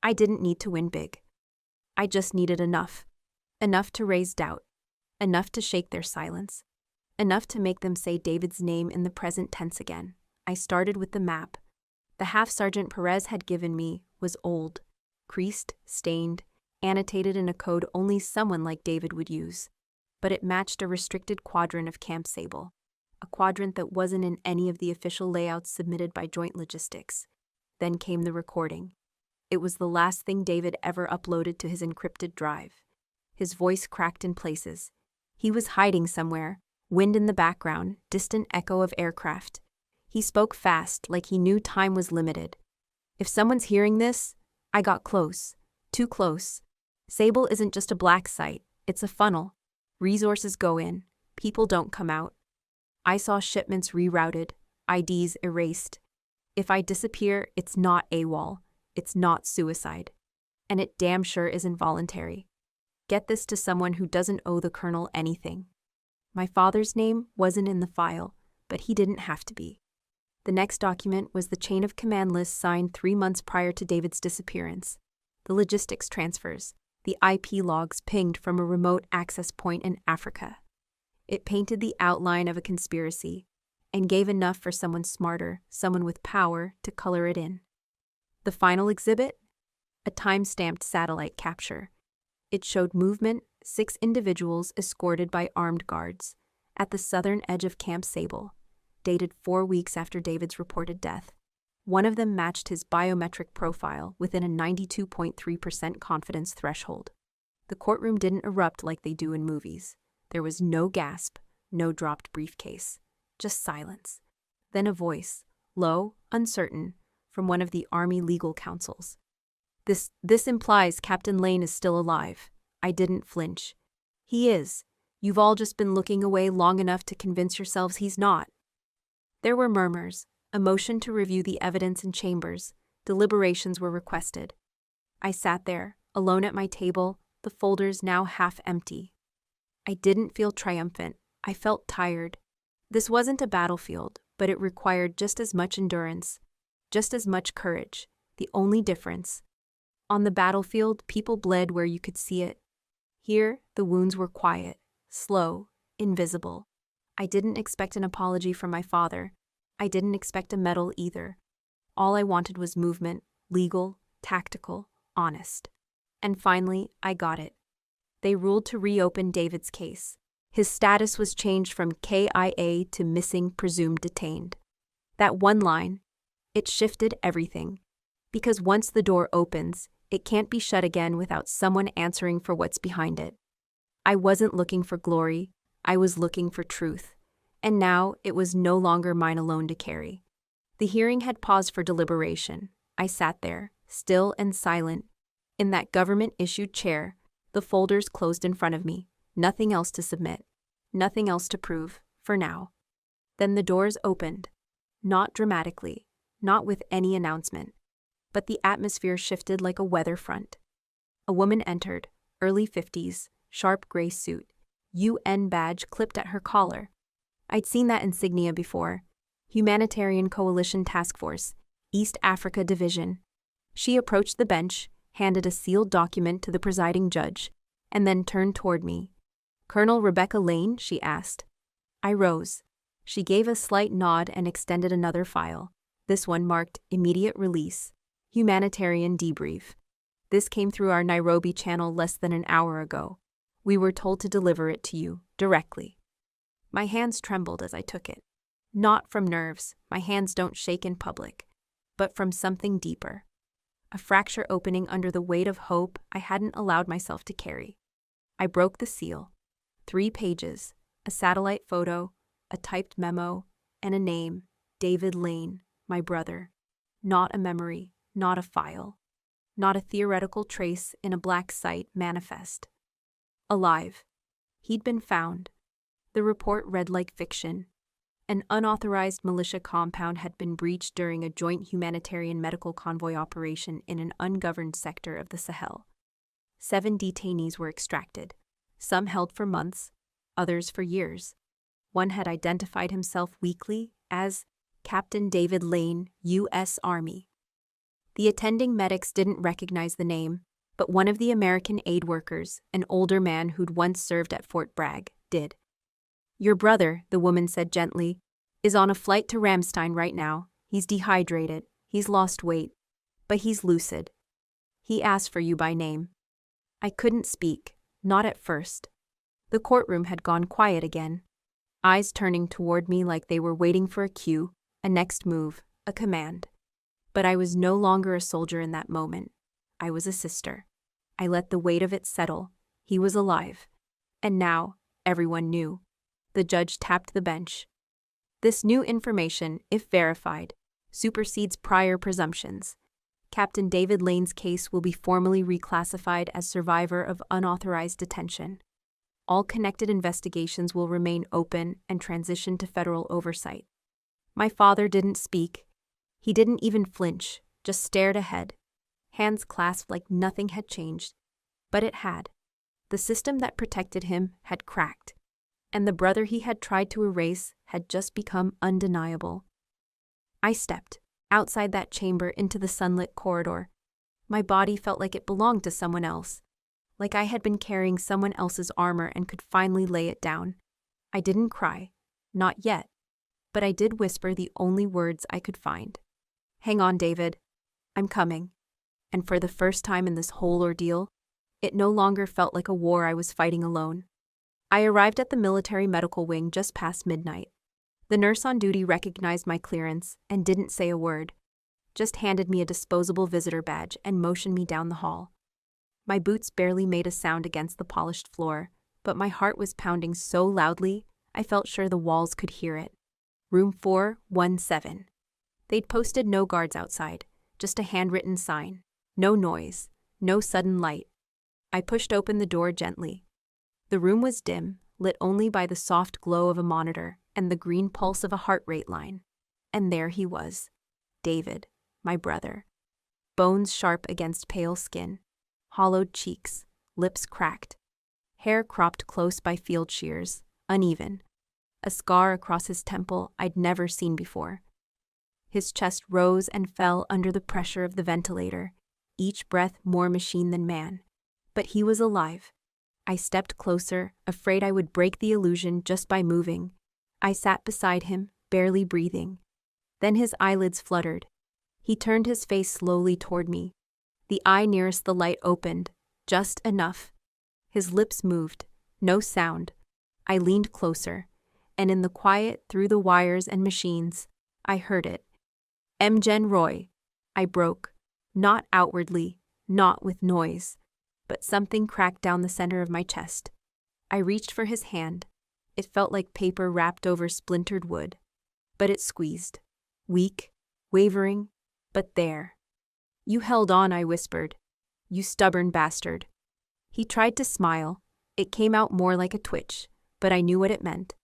I didn't need to win big. I just needed enough. Enough to raise doubt. Enough to shake their silence. Enough to make them say David's name in the present tense again. I started with the map. The half Sergeant Perez had given me was old, creased, stained, annotated in a code only someone like David would use. But it matched a restricted quadrant of Camp Sable, a quadrant that wasn't in any of the official layouts submitted by Joint Logistics. Then came the recording. It was the last thing David ever uploaded to his encrypted drive. His voice cracked in places. He was hiding somewhere, wind in the background, distant echo of aircraft. He spoke fast, like he knew time was limited. "If someone's hearing this, I got close. Too close. Sable isn't just a black site, it's a funnel. Resources go in, people don't come out. I saw shipments rerouted, IDs erased. If I disappear, it's not AWOL, it's not suicide. And it damn sure isn't voluntary. Get this to someone who doesn't owe the colonel anything." My father's name wasn't in the file, but he didn't have to be. The next document was the chain of command list signed 3 months prior to David's disappearance. The logistics transfers, the IP logs pinged from a remote access point in Africa. It painted the outline of a conspiracy and gave enough for someone smarter, someone with power, to color it in. The final exhibit? A time-stamped satellite capture. It showed movement, 6 individuals escorted by armed guards, at the southern edge of Camp Sable, dated 4 weeks after David's reported death. One of them matched his biometric profile within a 92.3% confidence threshold. The courtroom didn't erupt like they do in movies. There was no gasp, no dropped briefcase, just silence. Then a voice, low, uncertain, from one of the Army legal counsels. This implies Captain Lane is still alive." I didn't flinch. "He is. You've all just been looking away long enough to convince yourselves he's not." There were murmurs, a motion to review the evidence in chambers. Deliberations were requested. I sat there, alone at my table, the folders now half empty. I didn't feel triumphant. I felt tired. This wasn't a battlefield, but it required just as much endurance, just as much courage. The only difference: on the battlefield, people bled where you could see it. Here, the wounds were quiet, slow, invisible. I didn't expect an apology from my father. I didn't expect a medal either. All I wanted was movement, legal, tactical, honest. And finally, I got it. They ruled to reopen David's case. His status was changed from KIA to missing presumed detained. That one line, it shifted everything. Because once the door opens, it can't be shut again without someone answering for what's behind it. I wasn't looking for glory. I was looking for truth. And now it was no longer mine alone to carry. The hearing had paused for deliberation. I sat there, still and silent, in that government-issued chair, the folders closed in front of me, nothing else to submit, nothing else to prove, for now. Then the doors opened, not dramatically, not with any announcement, but the atmosphere shifted like a weather front. A woman entered, early 50s, sharp gray suit, UN badge clipped at her collar. I'd seen that insignia before. Humanitarian Coalition Task Force, East Africa Division. She approached the bench, handed a sealed document to the presiding judge, and then turned toward me. "Colonel Rebecca Lane?" she asked. I rose. She gave a slight nod and extended another file. This one marked immediate release, humanitarian debrief. This came through our Nairobi channel less than an hour ago. We were told to deliver it to you directly. My hands trembled as I took it. Not from nerves, my hands don't shake in public, but from something deeper. A fracture opening under the weight of hope I hadn't allowed myself to carry. I broke the seal. 3 pages, a satellite photo, a typed memo, and a name, David Lane, my brother. Not a memory, not a file, not a theoretical trace in a black site manifest. Alive. He'd been found. The report read like fiction. An unauthorized militia compound had been breached during a joint humanitarian medical convoy operation in an ungoverned sector of the Sahel. 7 detainees were extracted, some held for months, others for years. One had identified himself weakly as Captain David Lane, U.S. Army. The attending medics didn't recognize the name, but one of the American aid workers, an older man who'd once served at Fort Bragg, did. Your brother, the woman said gently, is on a flight to Ramstein right now. He's dehydrated, he's lost weight, but he's lucid. He asked for you by name. I couldn't speak, not at first. The courtroom had gone quiet again, eyes turning toward me like they were waiting for a cue, a next move, a command. But I was no longer a soldier in that moment. I was a sister. I let the weight of it settle. He was alive. And now, everyone knew. The judge tapped the bench. This new information, if verified, supersedes prior presumptions. Captain David Lane's case will be formally reclassified as survivor of unauthorized detention. All connected investigations will remain open and transition to federal oversight. My father didn't speak. He didn't even flinch, just stared ahead, hands clasped like nothing had changed. But it had. The system that protected him had cracked, and the brother he had tried to erase had just become undeniable. I stepped outside that chamber into the sunlit corridor. My body felt like it belonged to someone else, like I had been carrying someone else's armor and could finally lay it down. I didn't cry, not yet, but I did whisper the only words I could find. Hang on, David. I'm coming. And for the first time in this whole ordeal, it no longer felt like a war I was fighting alone. I arrived at the military medical wing just past midnight. The nurse on duty recognized my clearance and didn't say a word, just handed me a disposable visitor badge and motioned me down the hall. My boots barely made a sound against the polished floor, but my heart was pounding so loudly I felt sure the walls could hear it. Room 417. They'd posted no guards outside, just a handwritten sign. No noise, no sudden light. I pushed open the door gently. The room was dim, lit only by the soft glow of a monitor and the green pulse of a heart rate line. And there he was, David, my brother. Bones sharp against pale skin, hollowed cheeks, lips cracked, hair cropped close by field shears, uneven, a scar across his temple I'd never seen before. His chest rose and fell under the pressure of the ventilator, each breath more machine than man. But he was alive. I stepped closer, afraid I would break the illusion just by moving. I sat beside him, barely breathing. Then his eyelids fluttered. He turned his face slowly toward me. The eye nearest the light opened, just enough. His lips moved, no sound. I leaned closer, and in the quiet through the wires and machines, I heard it. Mgen Roy. I broke, not outwardly, not with noise, but something cracked down the center of my chest. I reached for his hand. It felt like paper wrapped over splintered wood, but it squeezed. Weak, wavering, but there. You held on, I whispered. You stubborn bastard. He tried to smile. It came out more like a twitch, but I knew what it meant.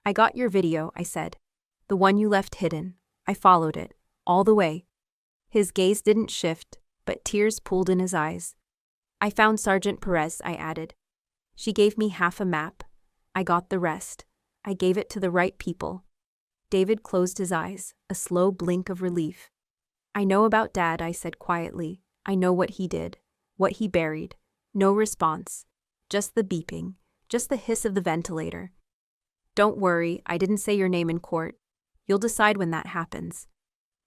I got your video, I said. The one you left hidden. I followed it, all the way. His gaze didn't shift, but tears pooled in his eyes. I found Sergeant Perez, I added. She gave me half a map. I got the rest. I gave it to the right people. David closed his eyes, a slow blink of relief. I know about Dad, I said quietly. I know what he did, what he buried. No response. Just the beeping, just the hiss of the ventilator. Don't worry, I didn't say your name in court. You'll decide when that happens.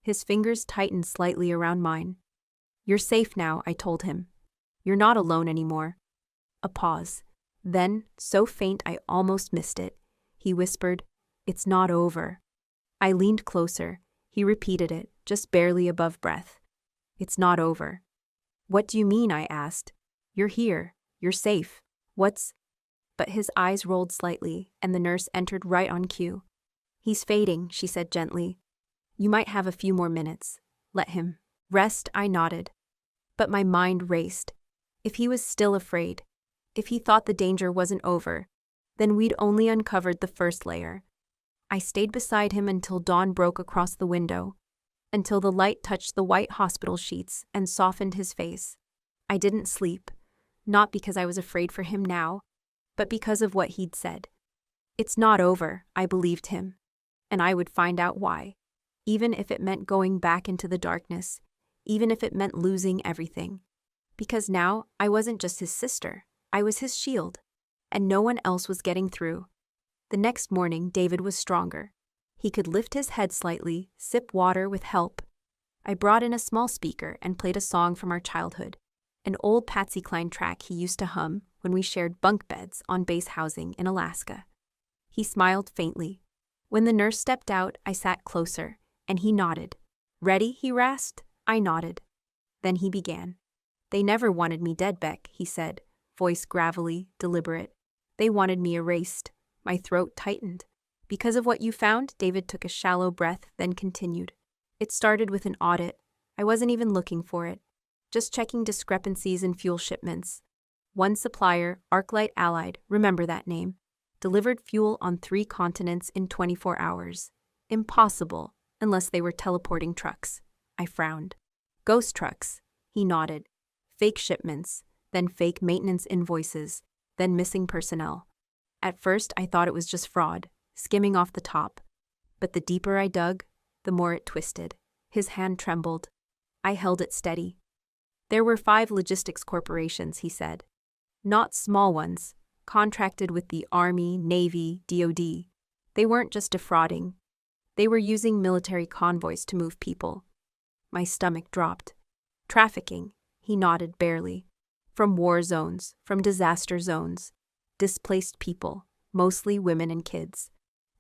His fingers tightened slightly around mine. You're safe now, I told him. You're not alone anymore. A pause. Then, so faint I almost missed it, he whispered, "It's not over." I leaned closer. He repeated it, just barely above breath. "It's not over." "What do you mean?" I asked. "You're here. You're safe. What's—" But his eyes rolled slightly, and the nurse entered right on cue. "He's fading," she said gently. "You might have a few more minutes. Let him rest." I nodded. But my mind raced. If he was still afraid, if he thought the danger wasn't over, then we'd only uncovered the first layer. I stayed beside him until dawn broke across the window, until the light touched the white hospital sheets and softened his face. I didn't sleep, not because I was afraid for him now, but because of what he'd said. It's not over, I believed him, and I would find out why, even if it meant going back into the darkness, even if it meant losing everything. Because now I wasn't just his sister, I was his shield, and no one else was getting through. The next morning, David was stronger. He could lift his head slightly, sip water with help. I brought in a small speaker and played a song from our childhood, an old Patsy Cline track he used to hum when we shared bunk beds on base housing in Alaska. He smiled faintly. When the nurse stepped out, I sat closer, and he nodded. "Ready?" he rasped. I nodded. Then he began. "They never wanted me dead, Beck," he said, voice gravelly, deliberate. "They wanted me erased." My throat tightened. "Because of what you found?" David took a shallow breath, then continued. "It started with an audit. I wasn't even looking for it. Just checking discrepancies in fuel shipments. One supplier, ArcLight Allied, remember that name, delivered fuel on 3 continents in 24 hours. Impossible, unless they were teleporting trucks." I frowned. "Ghost trucks." He nodded. "Fake shipments, then fake maintenance invoices, then missing personnel. At first, I thought it was just fraud, skimming off the top. But the deeper I dug, the more it twisted." His hand trembled. I held it steady. "There were 5 logistics corporations," he said. "Not small ones, contracted with the Army, Navy, DoD. They weren't just defrauding. They were using military convoys to move people." My stomach dropped. "Trafficking," he nodded barely. "From war zones, from disaster zones. Displaced people, mostly women and kids.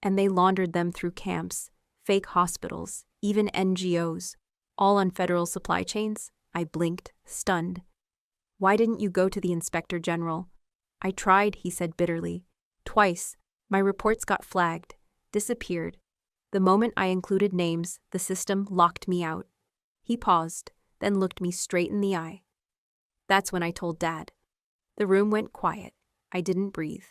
And they laundered them through camps, fake hospitals, even NGOs, all on federal supply chains." I blinked, stunned. "Why didn't you go to the Inspector General?" "I tried," he said bitterly. "Twice. My reports got flagged, disappeared. The moment I included names, the system locked me out." He paused, then looked me straight in the eye. That's when I told Dad. The room went quiet. I didn't breathe.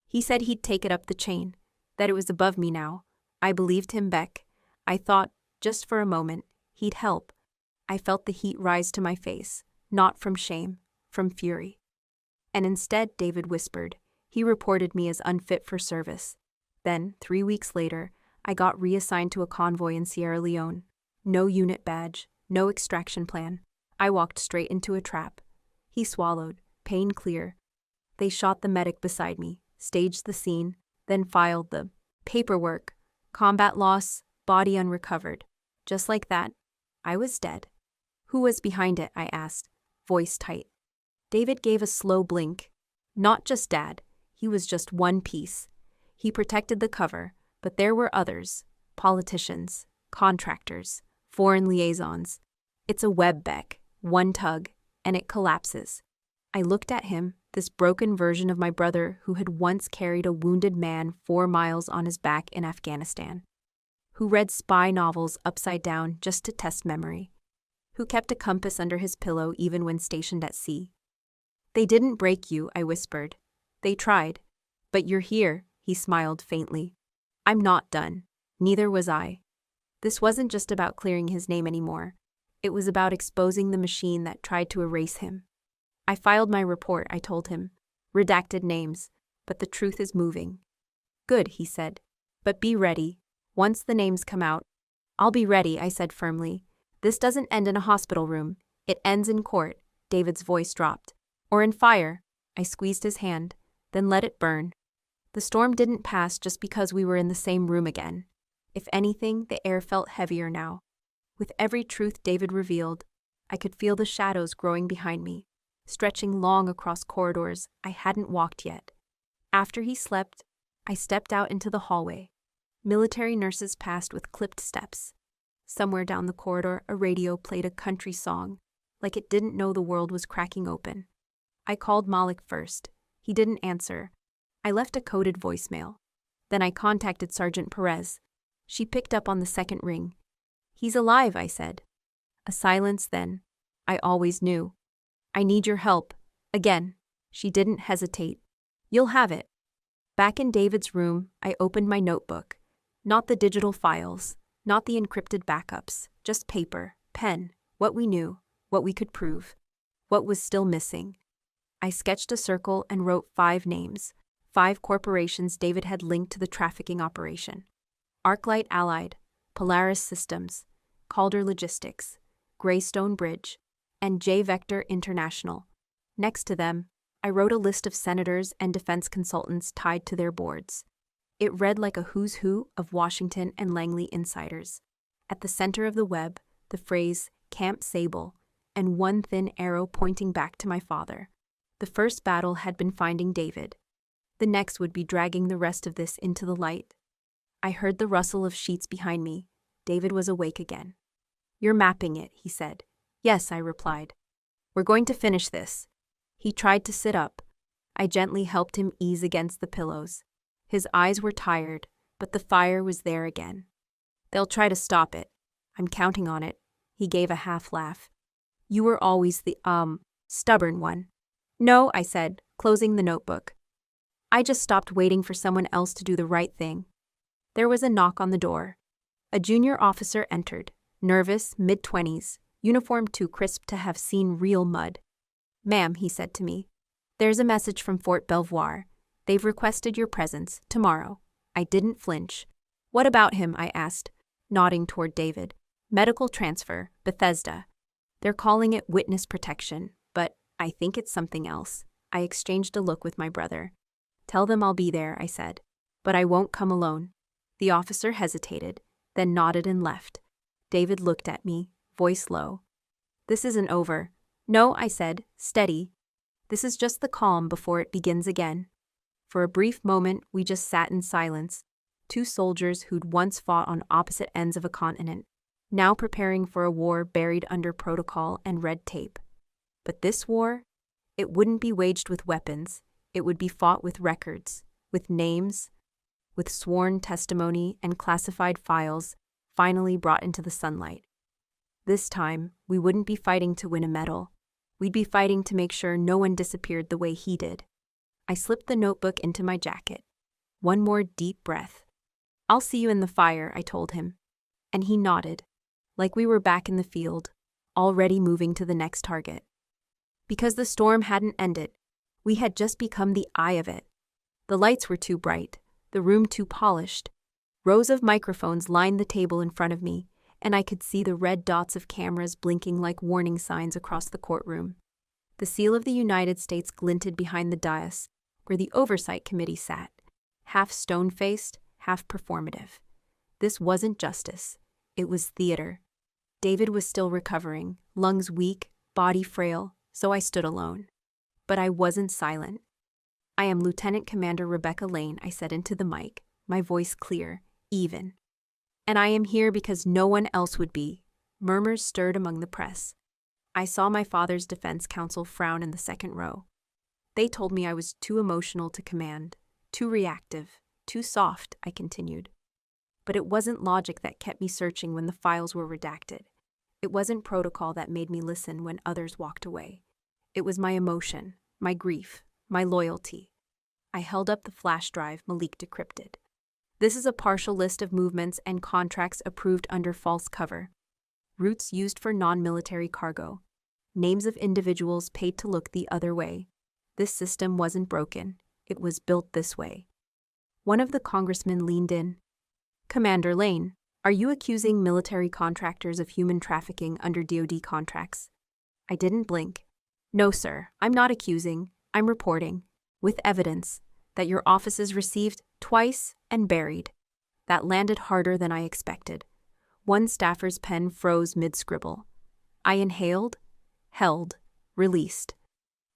He said he'd take it up the chain, that it was above me now. I believed him, Beck. I thought, just for a moment, he'd help. I felt the heat rise to my face, not from shame, from fury. And instead, David whispered, he reported me as unfit for service. Then, 3 weeks later, I got reassigned to a convoy in Sierra Leone. No unit badge, no extraction plan. I walked straight into a trap. He swallowed, pain clear. They shot the medic beside me, staged the scene, then filed the paperwork. Combat loss, body unrecovered. Just like that, I was dead. "Who was behind it?" I asked, voice tight. David gave a slow blink. "Not just Dad. He was just one piece. He protected the cover, but there were others. Politicians, contractors, foreign liaisons. It's a web, Beck. One tug, and it collapses." I looked at him, this broken version of my brother who had once carried a wounded man 4 miles on his back in Afghanistan, who read spy novels upside down just to test memory, who kept a compass under his pillow even when stationed at sea. "They didn't break you," I whispered. "They tried. But you're here," he smiled faintly. "I'm not done. Neither was I." This wasn't just about clearing his name anymore. It was about exposing the machine that tried to erase him. "I filed my report," I told him. "Redacted names, but the truth is moving." "Good," he said. "But be ready. Once the names come out." "I'll be ready," I said firmly. "This doesn't end in a hospital room. It ends in court." David's voice dropped. "Or in fire." I squeezed his hand, then let it burn. The storm didn't pass just because we were in the same room again. If anything, the air felt heavier now. With every truth David revealed, I could feel the shadows growing behind me, stretching long across corridors I hadn't walked yet. After he slept, I stepped out into the hallway. Military nurses passed with clipped steps. Somewhere down the corridor, a radio played a country song, like it didn't know the world was cracking open. I called Malik first. He didn't answer. I left a coded voicemail. Then I contacted Sergeant Perez. She picked up on the second ring. "He's alive," I said. A silence then. I always knew. "I need your help." Again. She didn't hesitate. "You'll have it." Back in David's room, I opened my notebook. Not the digital files, not the encrypted backups, just paper, pen, what we knew, what we could prove, what was still missing. I sketched a circle and wrote 5 names, 5 corporations David had linked to the trafficking operation. Arclight Allied, Polaris Systems, Calder Logistics, Greystone Bridge, and J-Vector International. Next to them, I wrote a list of senators and defense consultants tied to their boards. It read like a who's who of Washington and Langley insiders. At the center of the web, the phrase Camp Sable, and one thin arrow pointing back to my father. The first battle had been finding David. The next would be dragging the rest of this into the light. I heard the rustle of sheets behind me. David was awake again. "You're mapping it," he said. "Yes," I replied. "We're going to finish this." He tried to sit up. I gently helped him ease against the pillows. His eyes were tired, but the fire was there again. "They'll try to stop it. I'm counting on it." He gave a half laugh. "You were always the, stubborn one." "No," I said, closing the notebook. "I just stopped waiting for someone else to do the right thing." There was a knock on the door. A junior officer entered, nervous, mid-20s, uniform too crisp to have seen real mud. "Ma'am," he said to me, "there's a message from Fort Belvoir. They've requested your presence, tomorrow." I didn't flinch. "What about him?" I asked, nodding toward David. "Medical transfer, Bethesda. They're calling it witness protection, but I think it's something else." I exchanged a look with my brother. "Tell them I'll be there," I said. "But I won't come alone." The officer hesitated, then nodded and left. David looked at me, voice low. "This isn't over." "No," I said, steady. "This is just the calm before it begins again." For a brief moment, we just sat in silence, 2 soldiers who'd once fought on opposite ends of a continent, now preparing for a war buried under protocol and red tape. But this war, it wouldn't be waged with weapons. It would be fought with records, with names, with sworn testimony and classified files finally brought into the sunlight. This time, we wouldn't be fighting to win a medal. We'd be fighting to make sure no one disappeared the way he did. I slipped the notebook into my jacket. One more deep breath. "I'll see you in the fire," I told him. And he nodded, like we were back in the field, already moving to the next target. Because the storm hadn't ended, we had just become the eye of it. The lights were too bright, the room too polished. Rows of microphones lined the table in front of me, and I could see the red dots of cameras blinking like warning signs across the courtroom. The seal of the United States glinted behind the dais, where the Oversight Committee sat, half stone-faced, half performative. This wasn't justice. It was theater. David was still recovering, lungs weak, body frail, so I stood alone. But I wasn't silent. "I am Lieutenant Commander Rebecca Lane," I said into the mic, my voice clear, even. "And I am here because no one else would be." Murmurs stirred among the press. I saw my father's defense counsel frown in the second row. They told me I was too emotional to command, too reactive, too soft, I continued. But it wasn't logic that kept me searching when the files were redacted. It wasn't protocol that made me listen when others walked away. It was my emotion, my grief, my loyalty. I held up the flash drive Malik decrypted. "This is a partial list of movements and contracts approved under false cover. Routes used for non-military cargo. Names of individuals paid to look the other way. This system wasn't broken. It was built this way." One of the congressmen leaned in. "Commander Lane, are you accusing military contractors of human trafficking under DoD contracts?" I didn't blink. "No, sir, I'm not accusing. I'm reporting. With evidence. that your offices received twice and buried. That landed harder than I expected. One staffer's pen froze mid-scribble. I inhaled, held, released.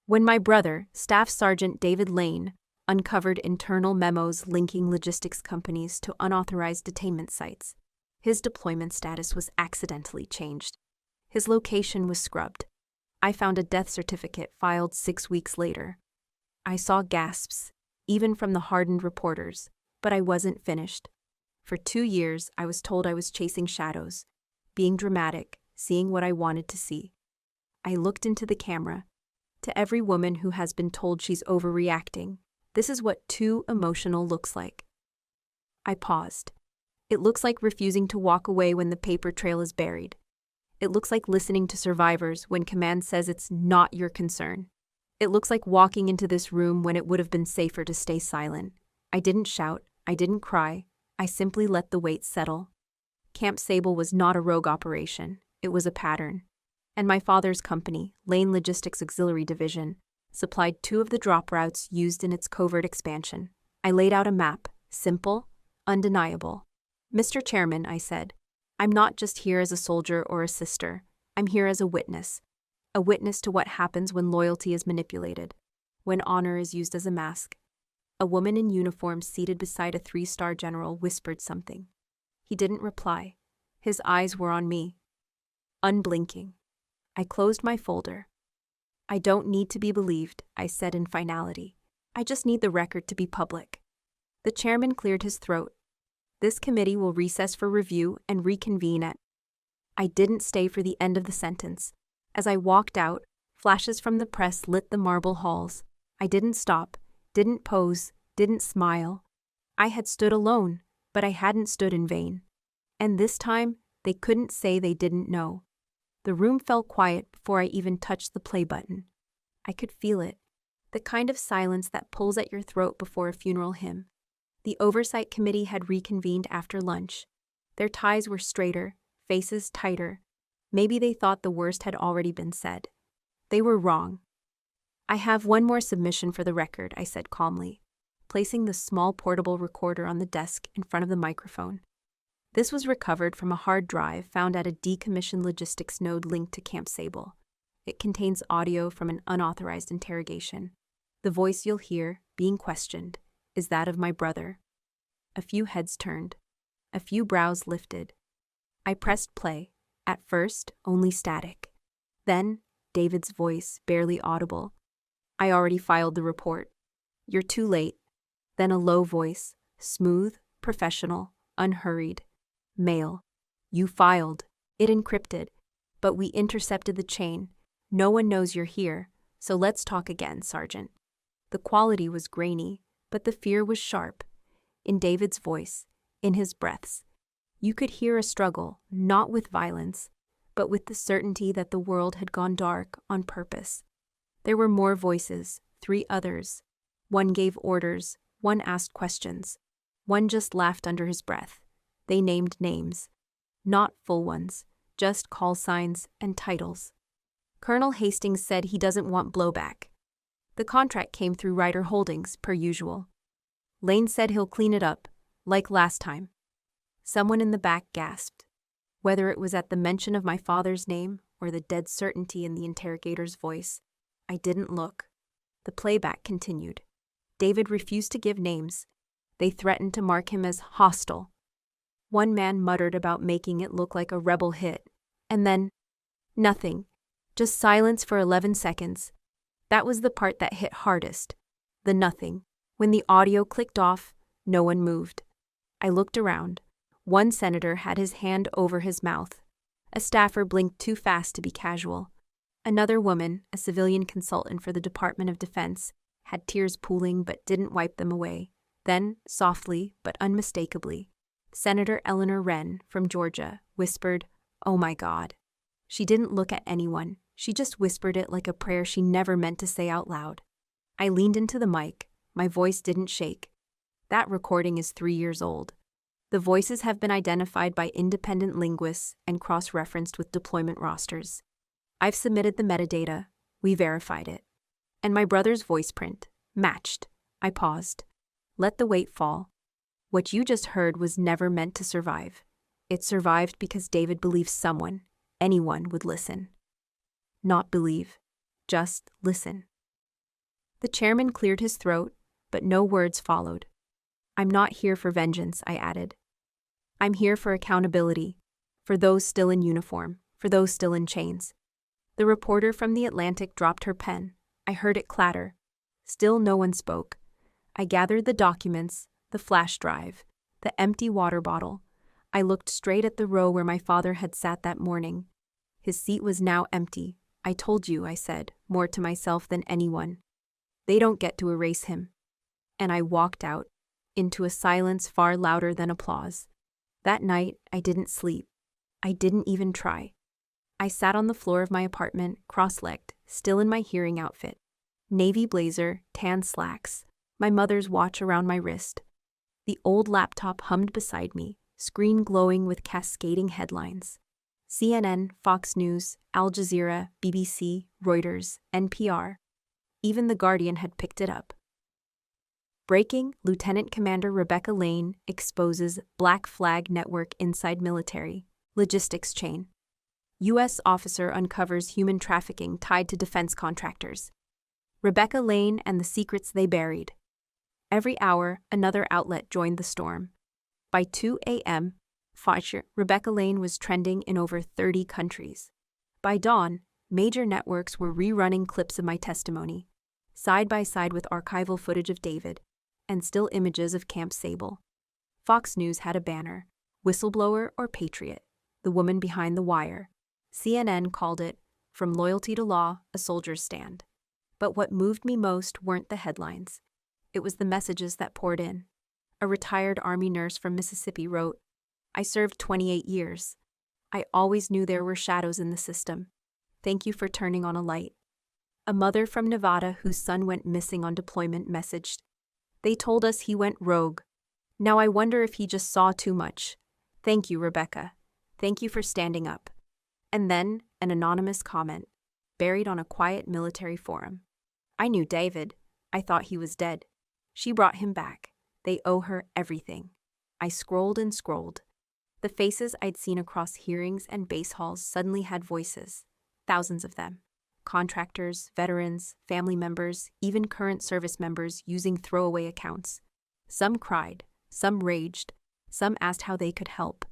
When my brother, Staff Sergeant David Lane, uncovered internal memos linking logistics companies to unauthorized detainment sites, his deployment status was accidentally changed. His location was scrubbed. I found a death certificate filed 6 weeks later. I saw gasps, even from the hardened reporters, but I wasn't finished. For 2 years, I was told I was chasing shadows, being dramatic, seeing what I wanted to see. I looked into the camera. To every woman who has been told she's overreacting, this is what too emotional looks like. I paused. It looks like refusing to walk away when the paper trail is buried. It looks like listening to survivors when command says it's not your concern. It looks like walking into this room when it would have been safer to stay silent. I didn't shout. I didn't cry. I simply let the weight settle. Camp Sable was not a rogue operation. It was a pattern. And my father's company, Lane Logistics Auxiliary Division, supplied 2 of the drop routes used in its covert expansion. I laid out a map, simple, undeniable. "Mr. Chairman," I said, "I'm not just here as a soldier or a sister. I'm here as a witness to what happens when loyalty is manipulated, when honor is used as a mask." A woman in uniform seated beside a 3-star general whispered something. He didn't reply. His eyes were on me, unblinking. I closed my folder. "I don't need to be believed," I said in finality. "I just need the record to be public." The chairman cleared his throat. "This committee will recess for review and reconvene at—" I didn't stay for the end of the sentence. As I walked out, flashes from the press lit the marble halls. I didn't stop, didn't pose, didn't smile. I had stood alone, but I hadn't stood in vain. And this time, they couldn't say they didn't know. The room fell quiet before I even touched the play button. I could feel it, the kind of silence that pulls at your throat before a funeral hymn. The oversight committee had reconvened after lunch. Their ties were straighter, faces tighter. Maybe they thought the worst had already been said. They were wrong. "I have one more submission for the record," I said calmly, placing the small portable recorder on the desk in front of the microphone. This was recovered from a hard drive found at a decommissioned logistics node linked to Camp Sable. It contains audio from an unauthorized interrogation. The voice you'll hear, being questioned, is that of my brother. A few heads turned. A few brows lifted. I pressed play, at first only static. Then, David's voice, barely audible. "I already filed the report." "You're too late." Then a low voice, smooth, professional, unhurried. "Male. You filed. It encrypted. But we intercepted the chain. No one knows you're here, so let's talk again, Sergeant." The quality was grainy, but the fear was sharp. In David's voice, in his breaths, you could hear a struggle, not with violence, but with the certainty that the world had gone dark on purpose. There were more voices, 3 others. One gave orders, one asked questions. One just laughed under his breath. They named names. Not full ones, just call signs and titles. Colonel Hastings said he doesn't want blowback. The contract came through Ryder Holdings, per usual. Lane said he'll clean it up, like last time. Someone in the back gasped. Whether it was at the mention of my father's name or the dead certainty in the interrogator's voice, I didn't look. The playback continued. David refused to give names. They threatened to mark him as hostile. One man muttered about making it look like a rebel hit. And then, nothing. Just silence for 11 seconds. That was the part that hit hardest. The nothing. When the audio clicked off, no one moved. I looked around. One senator had his hand over his mouth. A staffer blinked too fast to be casual. Another woman, a civilian consultant for the Department of Defense, had tears pooling but didn't wipe them away. Then, softly but unmistakably, Senator Eleanor Wren, from Georgia, whispered, "Oh my God." She didn't look at anyone. She just whispered it like a prayer she never meant to say out loud. I leaned into the mic. My voice didn't shake. That recording is 3 years old. The voices have been identified by independent linguists and cross-referenced with deployment rosters. I've submitted the metadata. We verified it. And my brother's voice print matched. I paused. Let the weight fall. What you just heard was never meant to survive. It survived because David believed someone, anyone, would listen. Not believe, just listen. The chairman cleared his throat, but no words followed. I'm not here for vengeance, I added. I'm here for accountability, for those still in uniform, for those still in chains. The reporter from The Atlantic dropped her pen. I heard it clatter. Still no one spoke. I gathered the documents, the flash drive, the empty water bottle. I looked straight at the row where my father had sat that morning. His seat was now empty. I told you, I said, more to myself than anyone. They don't get to erase him. And I walked out, into a silence far louder than applause. That night, I didn't sleep. I didn't even try. I sat on the floor of my apartment, cross-legged, still in my hearing outfit. Navy blazer, tan slacks, my mother's watch around my wrist. The old laptop hummed beside me, screen glowing with cascading headlines. CNN, Fox News, Al Jazeera, BBC, Reuters, NPR. Even The Guardian had picked it up. Breaking, Lieutenant Commander Rebecca Lane exposes Black Flag Network inside military logistics chain. U.S. officer uncovers human trafficking tied to defense contractors. Rebecca Lane and the secrets they buried. Every hour, another outlet joined the storm. By 2 a.m., Rebecca Lane was trending in over 30 countries. By dawn, major networks were rerunning clips of my testimony, side by side with archival footage of David, and still images of Camp Sable. Fox News had a banner, Whistleblower or Patriot, the woman behind the wire. CNN called it, From Loyalty to Law, a Soldier's Stand. But what moved me most weren't the headlines. It was the messages that poured in. A retired Army nurse from Mississippi wrote, I served 28 years. I always knew there were shadows in the system. Thank you for turning on a light. A mother from Nevada whose son went missing on deployment messaged, They told us he went rogue. Now I wonder if he just saw too much. Thank you, Rebecca. Thank you for standing up. And then, an anonymous comment, buried on a quiet military forum. I knew David. I thought he was dead. She brought him back. They owe her everything. I scrolled and scrolled. The faces I'd seen across hearings and base halls suddenly had voices. Thousands of them. Contractors, veterans, family members, even current service members using throwaway accounts. Some cried, some raged, some asked how they could help.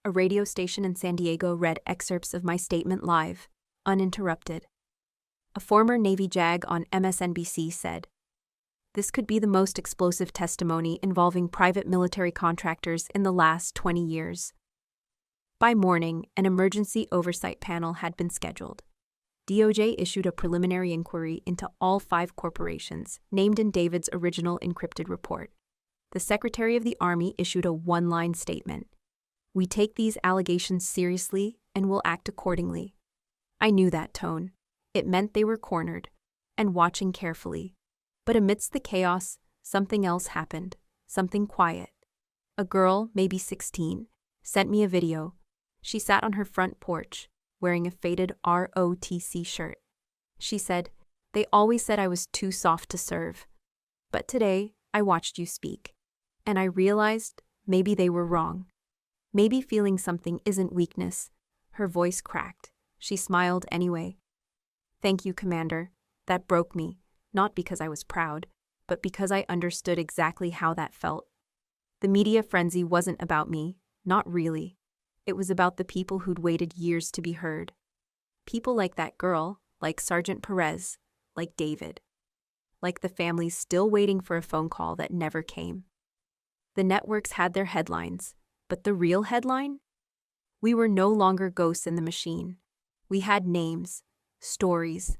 A radio station in San Diego read excerpts of my statement live, uninterrupted. A former Navy JAG on MSNBC said, This could be the most explosive testimony involving private military contractors in the last 20 years. By morning, an emergency oversight panel had been scheduled. DOJ issued a preliminary inquiry into all 5 corporations named in David's original encrypted report. The Secretary of the Army issued a one-line statement. We take these allegations seriously and will act accordingly. I knew that tone. It meant they were cornered and watching carefully. But amidst the chaos, something else happened, something quiet. A girl, maybe 16, sent me a video. She sat on her front porch, wearing a faded ROTC shirt. She said, They always said I was too soft to serve. But today, I watched you speak. And I realized maybe they were wrong. Maybe feeling something isn't weakness. Her voice cracked. She smiled anyway. Thank you, Commander. That broke me. Not because I was proud, but because I understood exactly how that felt. The media frenzy wasn't about me, not really. It was about the people who'd waited years to be heard. People like that girl, like Sergeant Perez, like David. Like the families still waiting for a phone call that never came. The networks had their headlines, but the real headline? We were no longer ghosts in the machine. We had names, stories,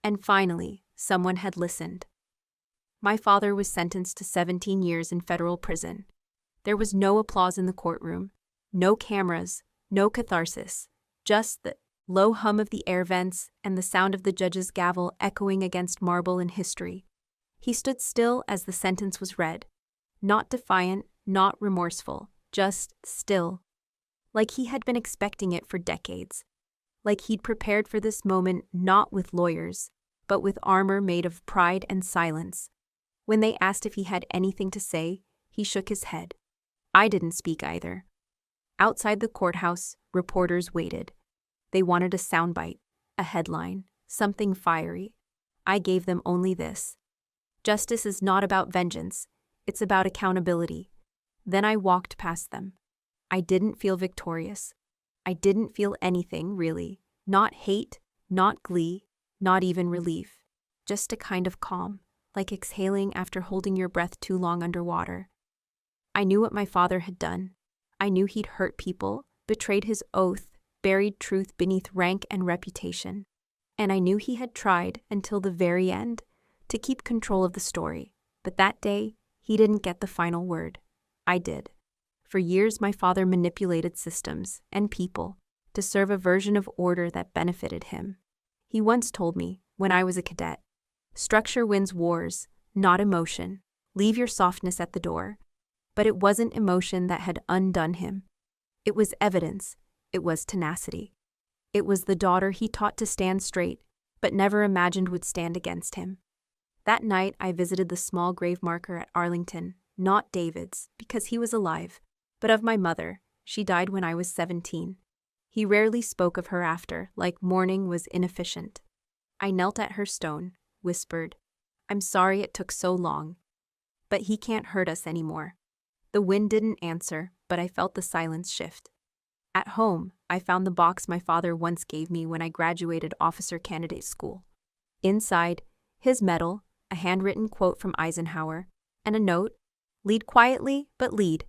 and finally, someone had listened. My father was sentenced to 17 years in federal prison. There was no applause in the courtroom, no cameras, no catharsis, just the low hum of the air vents and the sound of the judge's gavel echoing against marble in history. He stood still as the sentence was read, not defiant, not remorseful, just still. Like he had been expecting it for decades. Like he'd prepared for this moment not with lawyers, but with armor made of pride and silence. When they asked if he had anything to say, he shook his head. I didn't speak either. Outside the courthouse, reporters waited. They wanted a soundbite, a headline, something fiery. I gave them only this: justice is not about vengeance, it's about accountability. Then I walked past them. I didn't feel victorious. I didn't feel anything, really. Not hate, not glee, not even relief. Just a kind of calm, like exhaling after holding your breath too long underwater. I knew what my father had done. I knew he'd hurt people, betrayed his oath, buried truth beneath rank and reputation. And I knew he had tried, until the very end, to keep control of the story. But that day, he didn't get the final word. I did. For years, my father manipulated systems and people to serve a version of order that benefited him. He once told me, when I was a cadet, "Structure wins wars, not emotion. Leave your softness at the door." But it wasn't emotion that had undone him. It was evidence. It was tenacity. It was the daughter he taught to stand straight, but never imagined would stand against him. That night, I visited the small grave marker at Arlington, not David's, because he was alive, but of my mother. She died when I was 17. He rarely spoke of her after, like mourning was inefficient. I knelt at her stone, whispered, "I'm sorry it took so long. But he can't hurt us anymore." The wind didn't answer, but I felt the silence shift. At home, I found the box my father once gave me when I graduated officer candidate school. Inside, his medal, a handwritten quote from Eisenhower, and a note, "Lead quietly, but lead."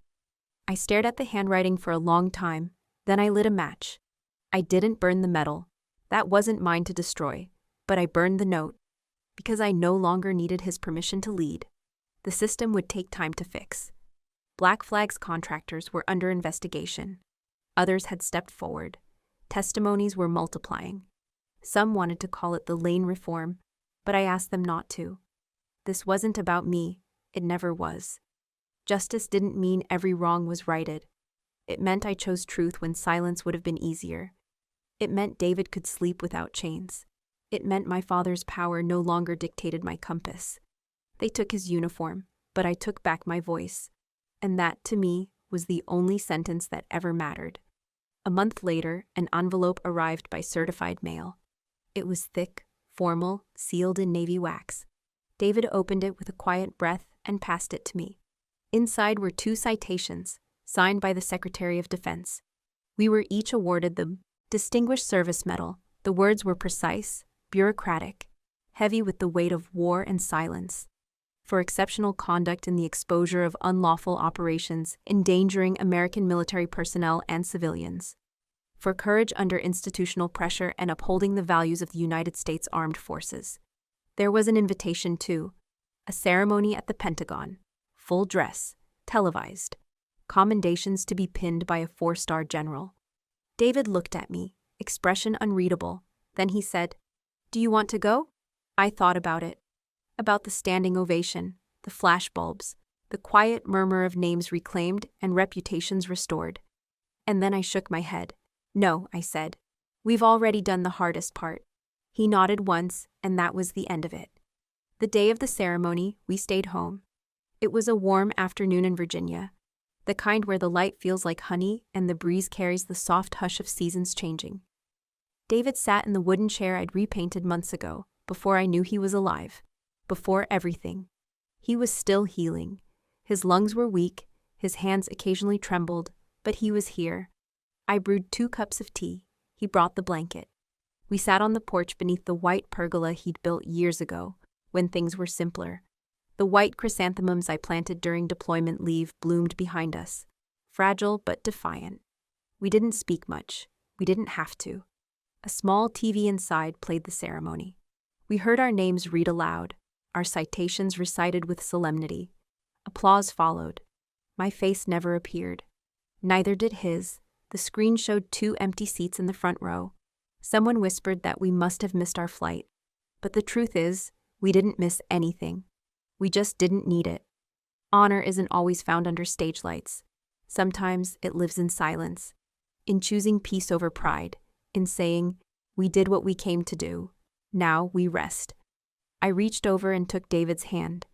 I stared at the handwriting for a long time, then I lit a match. I didn't burn the medal. That wasn't mine to destroy, but I burned the note, because I no longer needed his permission to lead. The system would take time to fix. Black Flag's contractors were under investigation. Others had stepped forward. Testimonies were multiplying. Some wanted to call it the lane reform, but I asked them not to. This wasn't about me. It never was. Justice didn't mean every wrong was righted. It meant I chose truth when silence would have been easier. It meant David could sleep without chains. It meant my father's power no longer dictated my compass. They took his uniform, but I took back my voice. And that, to me, was the only sentence that ever mattered. A month later, an envelope arrived by certified mail. It was thick, formal, sealed in navy wax. David opened it with a quiet breath and passed it to me. Inside were 2 citations, signed by the Secretary of Defense. We were each awarded the Distinguished Service Medal. The words were precise, bureaucratic, heavy with the weight of war and silence. For exceptional conduct in the exposure of unlawful operations endangering American military personnel and civilians. For courage under institutional pressure and upholding the values of the United States Armed Forces. There was an invitation too, a ceremony at the Pentagon, full dress, televised, commendations to be pinned by a 4-star general. David looked at me, expression unreadable. Then he said, "Do you want to go?" I thought about it. About the standing ovation, the flashbulbs, the quiet murmur of names reclaimed and reputations restored. And then I shook my head. "No," I said. "We've already done the hardest part." He nodded once, and that was the end of it. The day of the ceremony, we stayed home. It was a warm afternoon in Virginia, the kind where the light feels like honey and the breeze carries the soft hush of seasons changing. David sat in the wooden chair I'd repainted months ago, before I knew he was alive. Before everything. He was still healing. His lungs were weak, his hands occasionally trembled, but he was here. I brewed 2 cups of tea. He brought the blanket. We sat on the porch beneath the white pergola he'd built years ago, when things were simpler. The white chrysanthemums I planted during deployment leave bloomed behind us, fragile but defiant. We didn't speak much. We didn't have to. A small TV inside played the ceremony. We heard our names read aloud, our citations recited with solemnity. Applause followed. My face never appeared. Neither did his. The screen showed 2 empty seats in the front row. Someone whispered that we must have missed our flight. But the truth is, we didn't miss anything. We just didn't need it. Honor isn't always found under stage lights. Sometimes it lives in silence, in choosing peace over pride, in saying, "We did what we came to do. Now we rest." I reached over and took David's hand.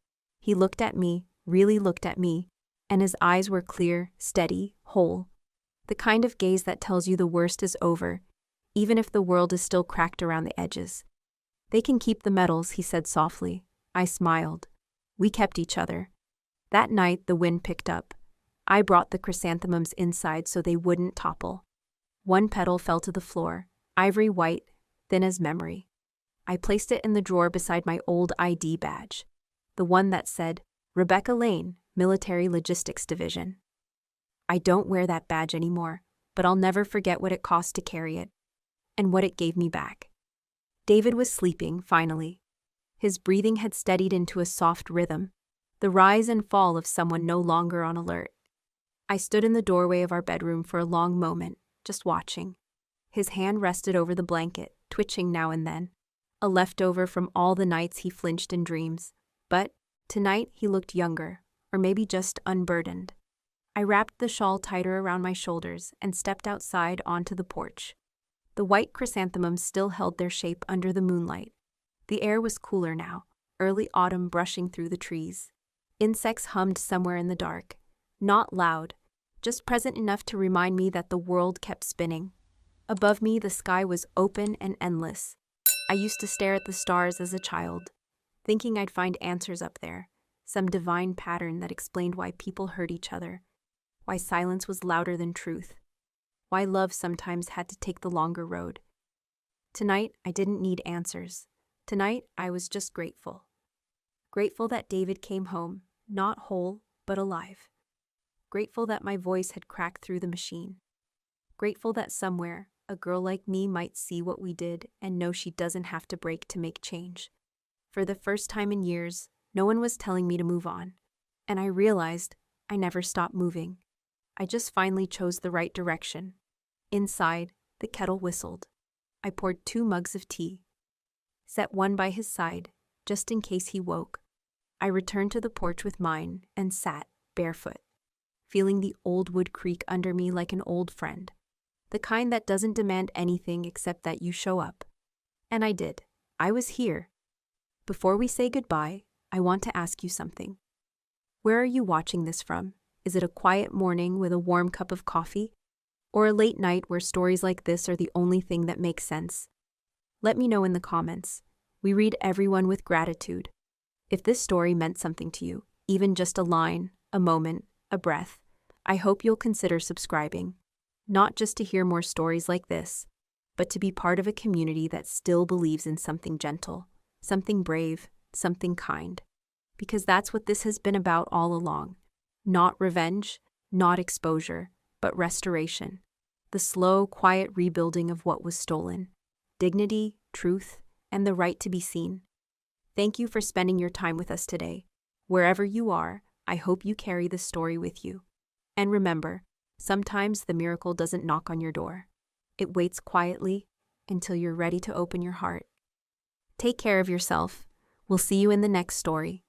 He looked at me, really looked at me, and his eyes were clear, steady, whole. The kind of gaze that tells you the worst is over, even if the world is still cracked around the edges. They can keep the medals, he said softly. I smiled. We kept each other. That night, the wind picked up. I brought the chrysanthemums inside so they wouldn't topple. One petal fell to the floor, ivory white, thin as memory. I placed it in the drawer beside my old ID badge, the one that said, Rebecca Lane, Military Logistics Division. I don't wear that badge anymore, but I'll never forget what it cost to carry it, and what it gave me back. David was sleeping, finally. His breathing had steadied into a soft rhythm, the rise and fall of someone no longer on alert. I stood in the doorway of our bedroom for a long moment, just watching. His hand rested over the blanket, twitching now and then, a leftover from all the nights he flinched in dreams. But tonight he looked younger, or maybe just unburdened. I wrapped the shawl tighter around my shoulders and stepped outside onto the porch. The white chrysanthemums still held their shape under the moonlight. The air was cooler now, early autumn brushing through the trees. Insects hummed somewhere in the dark, not loud, just present enough to remind me that the world kept spinning. Above me, the sky was open and endless. I used to stare at the stars as a child, thinking I'd find answers up there, some divine pattern that explained why people hurt each other, why silence was louder than truth, why love sometimes had to take the longer road. Tonight, I didn't need answers. Tonight, I was just grateful. Grateful that David came home, not whole, but alive. Grateful that my voice had cracked through the machine. Grateful that somewhere, a girl like me might see what we did and know she doesn't have to break to make change. For the first time in years, no one was telling me to move on. And I realized I never stopped moving. I just finally chose the right direction. Inside, the kettle whistled. I poured 2 mugs of tea, set one by his side, just in case he woke. I returned to the porch with mine and sat, barefoot, feeling the old wood creak under me like an old friend, the kind that doesn't demand anything except that you show up. And I did. I was here. Before we say goodbye, I want to ask you something. Where are you watching this from? Is it a quiet morning with a warm cup of coffee? Or a late night where stories like this are the only thing that makes sense? Let me know in the comments. We read everyone with gratitude. If this story meant something to you, even just a line, a moment, a breath, I hope you'll consider subscribing. Not just to hear more stories like this, but to be part of a community that still believes in something gentle, something brave, something kind. Because that's what this has been about all along. Not revenge, not exposure, but restoration. The slow, quiet rebuilding of what was stolen. Dignity, truth, and the right to be seen. Thank you for spending your time with us today. Wherever you are, I hope you carry this story with you. And remember, sometimes the miracle doesn't knock on your door. It waits quietly until you're ready to open your heart. Take care of yourself. We'll see you in the next story.